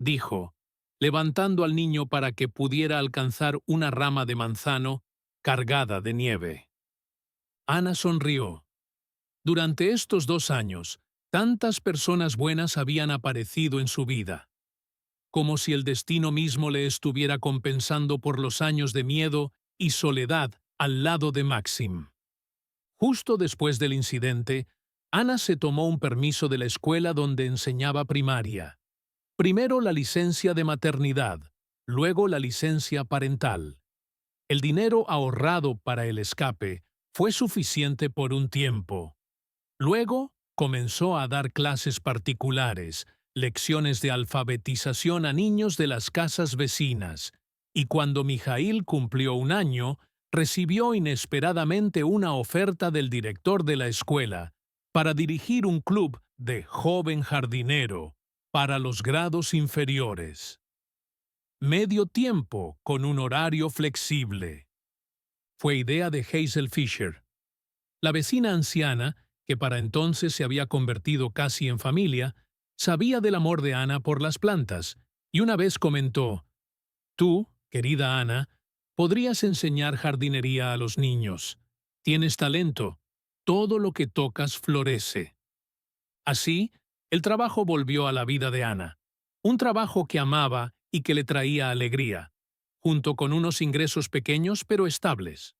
dijo, levantando al niño para que pudiera alcanzar una rama de manzano cargada de nieve. Ana sonrió. Durante estos 2 años, tantas personas buenas habían aparecido en su vida, como si el destino mismo le estuviera compensando por los años de miedo y soledad al lado de Maxim. Justo después del incidente, Ana se tomó un permiso de la escuela donde enseñaba primaria. Primero la licencia de maternidad, luego la licencia parental. El dinero ahorrado para el escape fue suficiente por un tiempo. Luego comenzó a dar clases particulares, lecciones de alfabetización a niños de las casas vecinas, y cuando Mijail cumplió 1 año, recibió inesperadamente una oferta del director de la escuela para dirigir un club de joven jardinero para los grados inferiores. Medio tiempo con un horario flexible. Fue idea de Hazel Fisher. La vecina anciana, que para entonces se había convertido casi en familia, sabía del amor de Ana por las plantas, y una vez comentó: «Tú, querida Ana, podrías enseñar jardinería a los niños. Tienes talento. Todo lo que tocas florece». Así, el trabajo volvió a la vida de Ana. Un trabajo que amaba y que le traía alegría, junto con unos ingresos pequeños pero estables.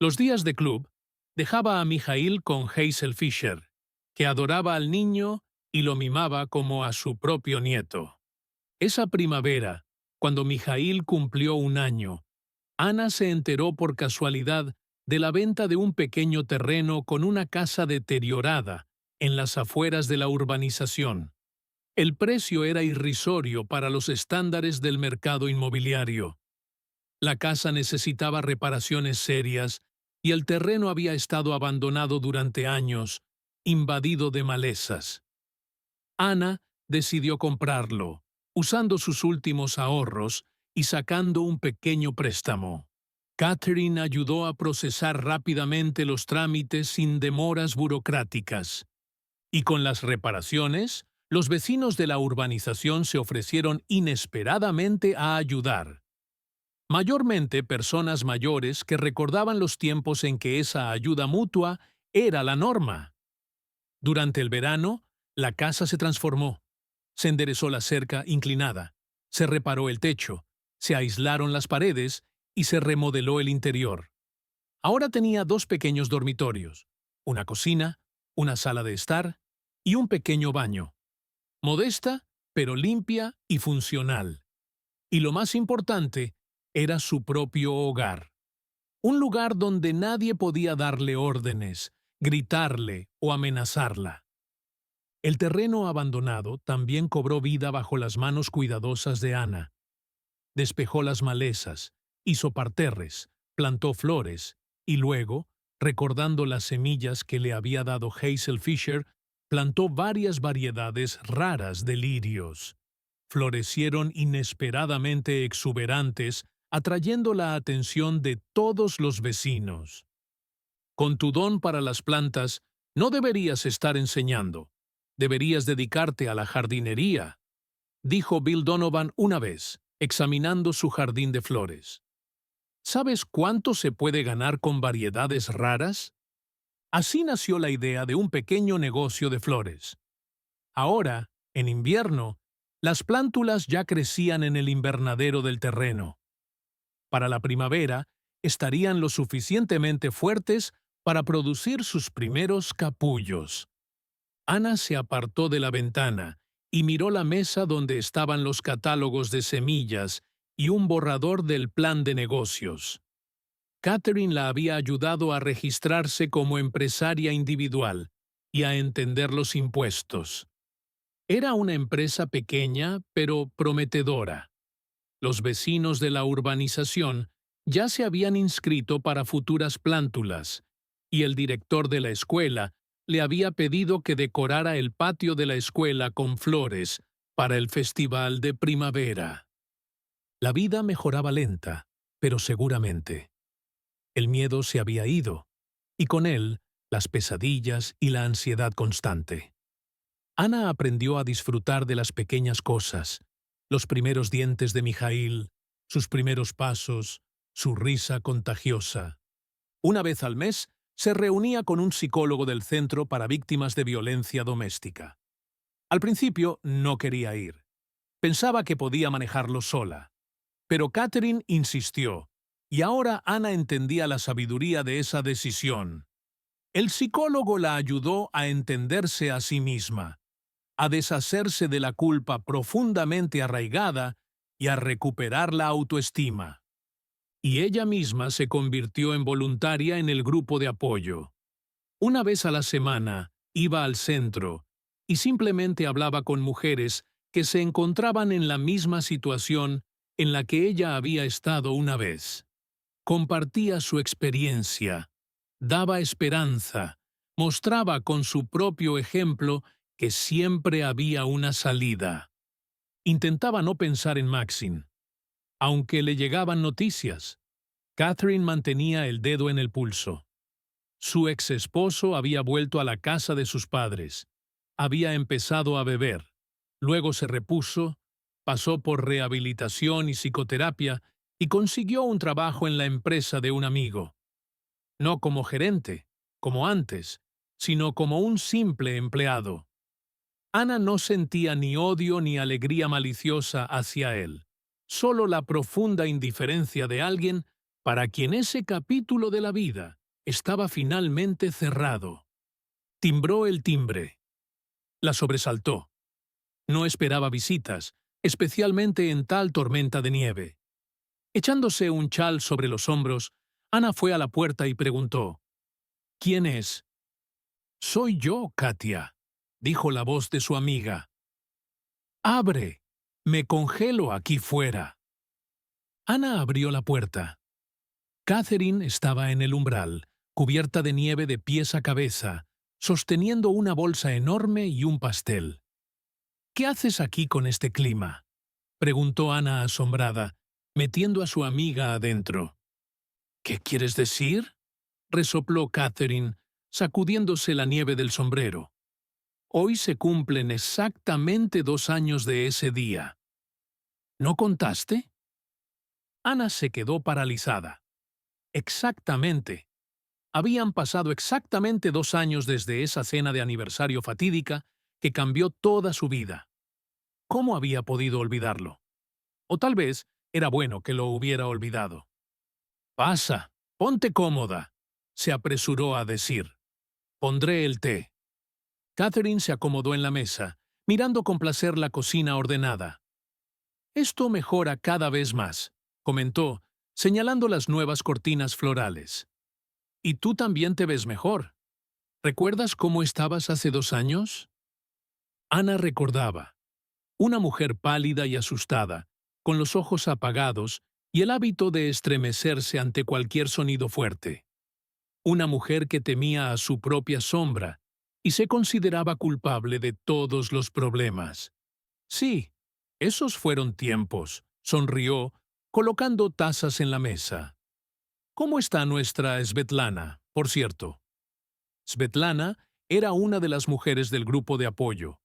Los días de club dejaba a Mijail con Hazel Fisher, que adoraba al niño y lo mimaba como a su propio nieto. Esa primavera, cuando Mijail cumplió 1 año, Ana se enteró por casualidad de la venta de un pequeño terreno con una casa deteriorada en las afueras de la urbanización. El precio era irrisorio para los estándares del mercado inmobiliario. La casa necesitaba reparaciones serias y el terreno había estado abandonado durante años, invadido de malezas. Ana decidió comprarlo, usando sus últimos ahorros y sacando un pequeño préstamo. Catherine ayudó a procesar rápidamente los trámites sin demoras burocráticas. Y con las reparaciones, los vecinos de la urbanización se ofrecieron inesperadamente a ayudar. Mayormente personas mayores que recordaban los tiempos en que esa ayuda mutua era la norma. Durante el verano, la casa se transformó. Se enderezó la cerca inclinada, se reparó el techo, se aislaron las paredes y se remodeló el interior. Ahora tenía 2 pequeños dormitorios, una cocina, una sala de estar y un pequeño baño. Modesta, pero limpia y funcional. Y lo más importante, era su propio hogar. Un lugar donde nadie podía darle órdenes, gritarle o amenazarla. El terreno abandonado también cobró vida bajo las manos cuidadosas de Ana. Despejó las malezas, hizo parterres, plantó flores y luego, recordando las semillas que le había dado Hazel Fisher, plantó varias variedades raras de lirios. Florecieron inesperadamente exuberantes, atrayendo la atención de todos los vecinos. Con tu don para las plantas, no deberías estar enseñando. Deberías dedicarte a la jardinería, dijo Bill Donovan una vez, examinando su jardín de flores. ¿Sabes cuánto se puede ganar con variedades raras? Así nació la idea de un pequeño negocio de flores. Ahora, en invierno, las plántulas ya crecían en el invernadero del terreno. Para la primavera, estarían lo suficientemente fuertes para producir sus primeros capullos. Ana se apartó de la ventana y miró la mesa donde estaban los catálogos de semillas y un borrador del plan de negocios. Catherine la había ayudado a registrarse como empresaria individual y a entender los impuestos. Era una empresa pequeña, pero prometedora. Los vecinos de la urbanización ya se habían inscrito para futuras plántulas, y el director de la escuela le había pedido que decorara el patio de la escuela con flores para el festival de primavera. La vida mejoraba lenta, pero seguramente. El miedo se había ido, y con él las pesadillas y la ansiedad constante. Ana aprendió a disfrutar de las pequeñas cosas, los primeros dientes de Mijaíl, sus primeros pasos, su risa contagiosa. Una vez al mes, se reunía con un psicólogo del centro para víctimas de violencia doméstica. Al principio no quería ir. Pensaba que podía manejarlo sola. Pero Catherine insistió, y ahora Ana entendía la sabiduría de esa decisión. El psicólogo la ayudó a entenderse a sí misma, a deshacerse de la culpa profundamente arraigada y a recuperar la autoestima. Y ella misma se convirtió en voluntaria en el grupo de apoyo. Una vez a la semana iba al centro y simplemente hablaba con mujeres que se encontraban en la misma situación en la que ella había estado una vez. Compartía su experiencia, daba esperanza, mostraba con su propio ejemplo que siempre había una salida. Intentaba no pensar en Maxine. Aunque le llegaban noticias, Catherine mantenía el dedo en el pulso. Su ex esposo había vuelto a la casa de sus padres. Había empezado a beber. Luego se repuso, pasó por rehabilitación y psicoterapia y consiguió un trabajo en la empresa de un amigo. No como gerente, como antes, sino como un simple empleado. Ana no sentía ni odio ni alegría maliciosa hacia él, solo la profunda indiferencia de alguien para quien ese capítulo de la vida estaba finalmente cerrado. Timbró el timbre. La sobresaltó. No esperaba visitas, especialmente en tal tormenta de nieve. Echándose un chal sobre los hombros, Ana fue a la puerta y preguntó: «¿Quién es?» «Soy yo, Katia», dijo la voz de su amiga. «Abre. Me congelo aquí fuera». Ana abrió la puerta. Catherine estaba en el umbral, cubierta de nieve de pies a cabeza, sosteniendo una bolsa enorme y un pastel. «¿Qué haces aquí con este clima?», preguntó Ana asombrada, metiendo a su amiga adentro. «¿Qué quieres decir?», resopló Catherine, sacudiéndose la nieve del sombrero. «Hoy se cumplen exactamente 2 años de ese día». «¿No contaste?». Ana se quedó paralizada. Exactamente. Habían pasado exactamente 2 años desde esa cena de aniversario fatídica que cambió toda su vida. ¿Cómo había podido olvidarlo? O tal vez era bueno que lo hubiera olvidado. «Pasa, ponte cómoda», se apresuró a decir. «Pondré el té». Catherine se acomodó en la mesa, mirando con placer la cocina ordenada. «Esto mejora cada vez más», comentó, señalando las nuevas cortinas florales. «Y tú también te ves mejor. ¿Recuerdas cómo estabas hace 2 años?» Ana recordaba. Una mujer pálida y asustada, con los ojos apagados y el hábito de estremecerse ante cualquier sonido fuerte. Una mujer que temía a su propia sombra y se consideraba culpable de todos los problemas. «Sí, esos fueron tiempos», sonrió, colocando tazas en la mesa. «¿Cómo está nuestra Svetlana, por cierto?» Svetlana era una de las mujeres del grupo de apoyo,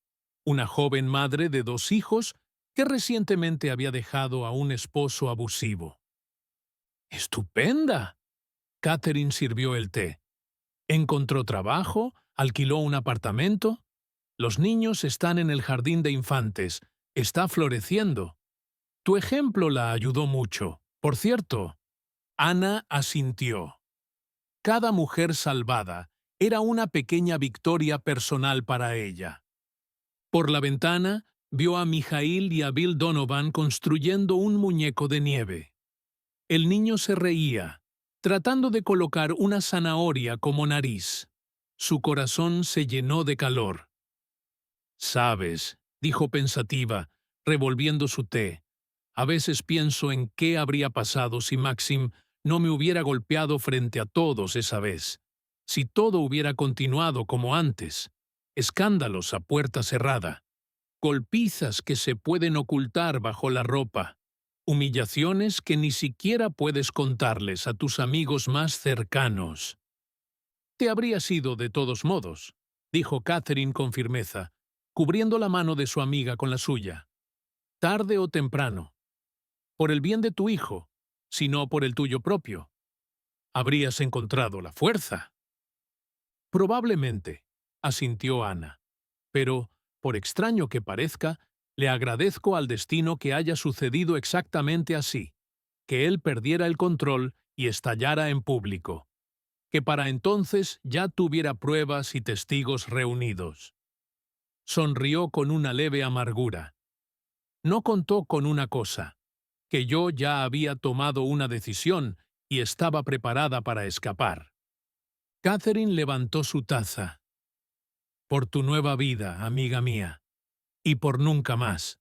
una joven madre de 2 hijos que recientemente había dejado a un esposo abusivo. «¡Estupenda!». Catherine sirvió el té. ¿Encontró trabajo? ¿Alquiló un apartamento? Los niños están en el jardín de infantes. Está floreciendo. Tu ejemplo la ayudó mucho. Por cierto, Ana asintió. Cada mujer salvada era una pequeña victoria personal para ella. Por la ventana vio a Mijail y a Bill Donovan construyendo un muñeco de nieve. El niño se reía, tratando de colocar una zanahoria como nariz. Su corazón se llenó de calor. «Sabes», dijo pensativa, revolviendo su té, «a veces pienso en qué habría pasado si Maxim no me hubiera golpeado frente a todos esa vez. Si todo hubiera continuado como antes. Escándalos a puerta cerrada. Golpizas que se pueden ocultar bajo la ropa. Humillaciones que ni siquiera puedes contarles a tus amigos más cercanos». «Te habrías ido de todos modos», dijo Catherine con firmeza, cubriendo la mano de su amiga con la suya. «Tarde o temprano. Por el bien de tu hijo, si no por el tuyo propio. Habrías encontrado la fuerza». «Probablemente», asintió Ana. «Pero, por extraño que parezca, le agradezco al destino que haya sucedido exactamente así, que él perdiera el control y estallara en público. Que para entonces ya tuviera pruebas y testigos reunidos». Sonrió con una leve amargura. No contó con una cosa, que yo ya había tomado una decisión y estaba preparada para escapar. Catherine levantó su taza. «Por tu nueva vida, amiga mía, y por nunca más».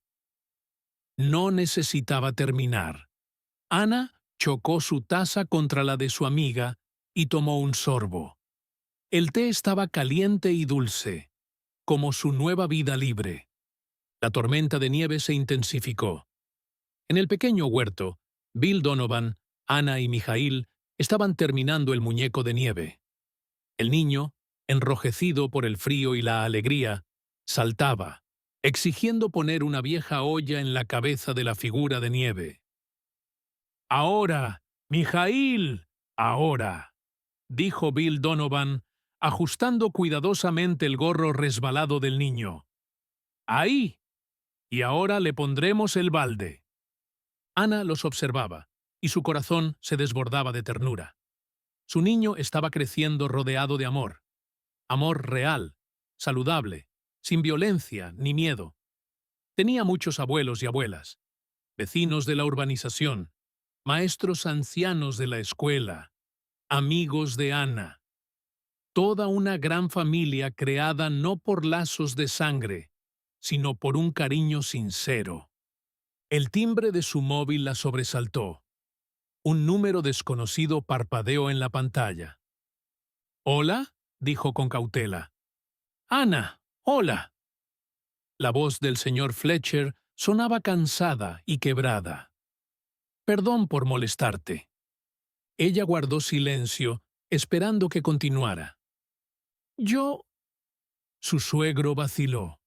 No necesitaba terminar. Ana chocó su taza contra la de su amiga y tomó un sorbo. El té estaba caliente y dulce, como su nueva vida libre. La tormenta de nieve se intensificó. En el pequeño huerto, Bill Donovan, Ana y Mijail estaban terminando el muñeco de nieve. El niño, enrojecido por el frío y la alegría, saltaba, exigiendo poner una vieja olla en la cabeza de la figura de nieve. «Ahora, Mijail, ahora», dijo Bill Donovan, ajustando cuidadosamente el gorro resbalado del niño. «Ahí. Y ahora le pondremos el balde». Ana los observaba, y su corazón se desbordaba de ternura. Su niño estaba creciendo rodeado de amor. Amor real, saludable, sin violencia ni miedo. Tenía muchos abuelos y abuelas, vecinos de la urbanización, maestros ancianos de la escuela, amigos de Ana. Toda una gran familia creada no por lazos de sangre, sino por un cariño sincero. El timbre de su móvil la sobresaltó. Un número desconocido parpadeó en la pantalla. «¿Hola?», dijo con cautela. «Ana, hola». La voz del señor Fletcher sonaba cansada y quebrada. «Perdón por molestarte». Ella guardó silencio, esperando que continuara. «Yo...». Su suegro vaciló.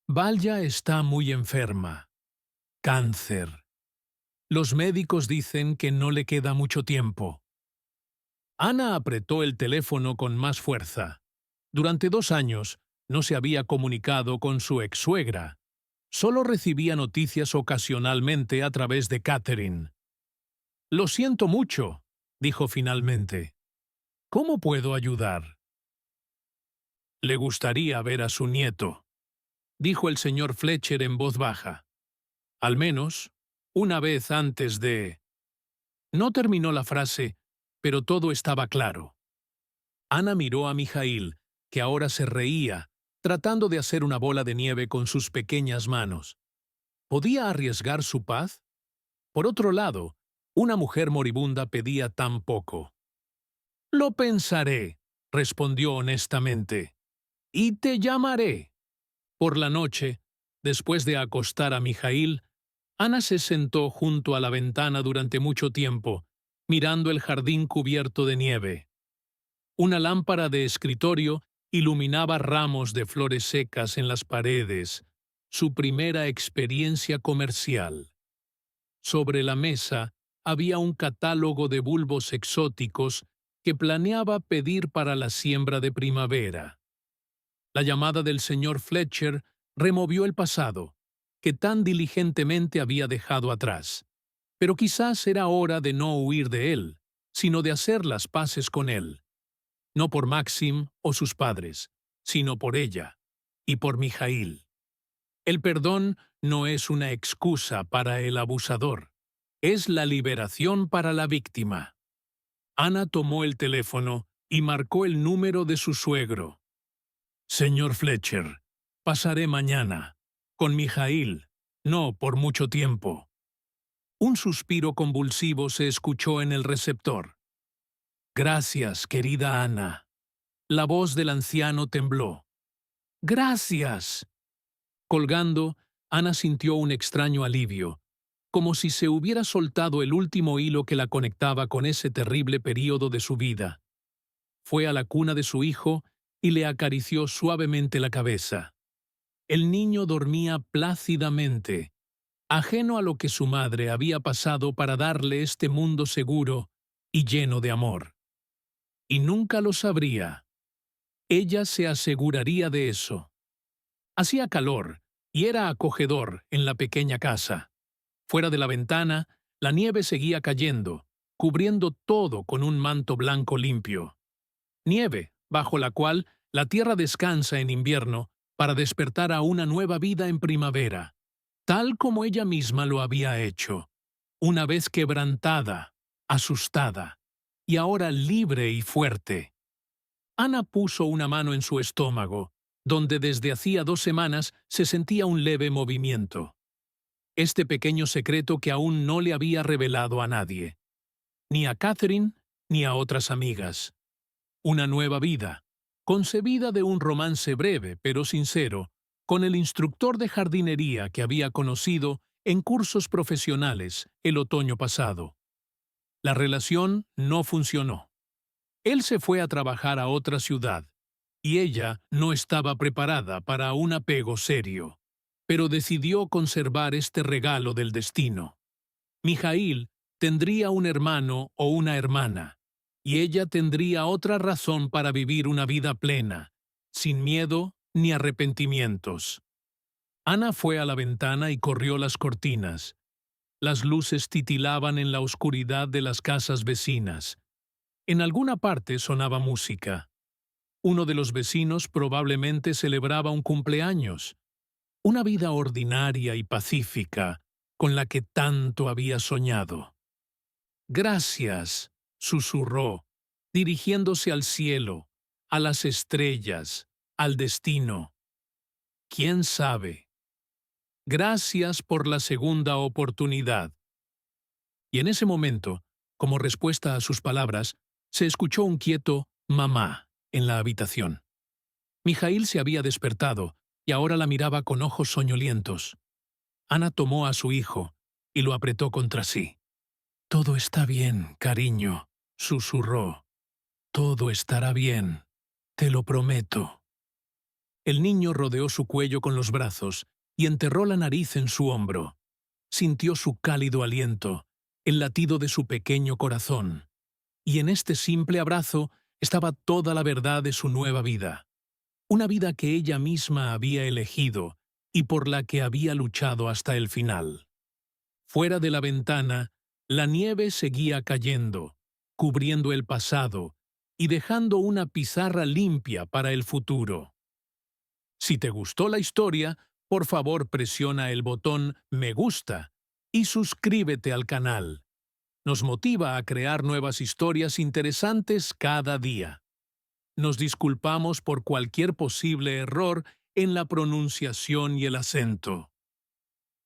«Valja está muy enferma. Cáncer. Los médicos dicen que no le queda mucho tiempo». Ana apretó el teléfono con más fuerza. Durante 2 años no se había comunicado con su ex-suegra. Solo recibía noticias ocasionalmente a través de Catherine. «Lo siento mucho», dijo finalmente. «¿Cómo puedo ayudar?» «Le gustaría ver a su nieto», dijo el señor Fletcher en voz baja. «Al menos, una vez antes de...». No terminó la frase, pero todo estaba claro. Ana miró a Mijail, que ahora se reía, tratando de hacer una bola de nieve con sus pequeñas manos. ¿Podía arriesgar su paz? Por otro lado, una mujer moribunda pedía tan poco. «Lo pensaré», respondió honestamente. «Y te llamaré». Por la noche, después de acostar a Mijail, Ana se sentó junto a la ventana durante mucho tiempo, mirando el jardín cubierto de nieve. Una lámpara de escritorio iluminaba ramos de flores secas en las paredes, su primera experiencia comercial. Sobre la mesa había un catálogo de bulbos exóticos que planeaba pedir para la siembra de primavera. La llamada del señor Fletcher removió el pasado, que tan diligentemente había dejado atrás. Pero quizás era hora de no huir de él, sino de hacer las paces con él. No por Maxim o sus padres, sino por ella y por Mijaíl. El perdón no es una excusa para el abusador, es la liberación para la víctima. Ana tomó el teléfono y marcó el número de su suegro. Señor Fletcher, pasaré mañana. Con Mijaíl, no por mucho tiempo. Un suspiro convulsivo se escuchó en el receptor. Gracias, querida Ana. La voz del anciano tembló. Gracias. Colgando, Ana sintió un extraño alivio, como si se hubiera soltado el último hilo que la conectaba con ese terrible período de su vida. Fue a la cuna de su hijo y le acarició suavemente la cabeza. El niño dormía plácidamente, ajeno a lo que su madre había pasado para darle este mundo seguro y lleno de amor. Y nunca lo sabría. Ella se aseguraría de eso. Hacía calor y era acogedor en la pequeña casa. Fuera de la ventana, la nieve seguía cayendo, cubriendo todo con un manto blanco limpio. Nieve, bajo la cual la tierra descansa en invierno para despertar a una nueva vida en primavera, tal como ella misma lo había hecho, una vez quebrantada, asustada, y ahora libre y fuerte. Ana puso una mano en su estómago, donde desde hacía 2 semanas se sentía un leve movimiento. Este pequeño secreto que aún no le había revelado a nadie, ni a Catherine ni a otras amigas. Una nueva vida, concebida de un romance breve pero sincero, con el instructor de jardinería que había conocido en cursos profesionales el otoño pasado. La relación no funcionó. Él se fue a trabajar a otra ciudad, y ella no estaba preparada para un apego serio, pero decidió conservar este regalo del destino. Mijaíl tendría un hermano o una hermana, y ella tendría otra razón para vivir una vida plena, sin miedo ni arrepentimientos. Ana fue a la ventana y corrió las cortinas. Las luces titilaban en la oscuridad de las casas vecinas. En alguna parte sonaba música. Uno de los vecinos probablemente celebraba un cumpleaños. Una vida ordinaria y pacífica, con la que tanto había soñado. Gracias, susurró, dirigiéndose al cielo, a las estrellas, al destino. ¿Quién sabe? Gracias por la segunda oportunidad. Y en ese momento, como respuesta a sus palabras, se escuchó un quieto «mamá» en la habitación. Mijaíl se había despertado y ahora la miraba con ojos soñolientos. Ana tomó a su hijo y lo apretó contra sí. «Todo está bien, cariño», susurró. «Todo estará bien, te lo prometo». El niño rodeó su cuello con los brazos y enterró la nariz en su hombro. Sintió su cálido aliento, el latido de su pequeño corazón. Y en este simple abrazo estaba toda la verdad de su nueva vida. Una vida que ella misma había elegido y por la que había luchado hasta el final. Fuera de la ventana, la nieve seguía cayendo, cubriendo el pasado y dejando una pizarra limpia para el futuro. Si te gustó la historia, por favor presiona el botón Me gusta y suscríbete al canal. Nos motiva a crear nuevas historias interesantes cada día. Nos disculpamos por cualquier posible error en la pronunciación y el acento.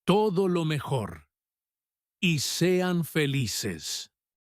Todo lo mejor. Y sean felices.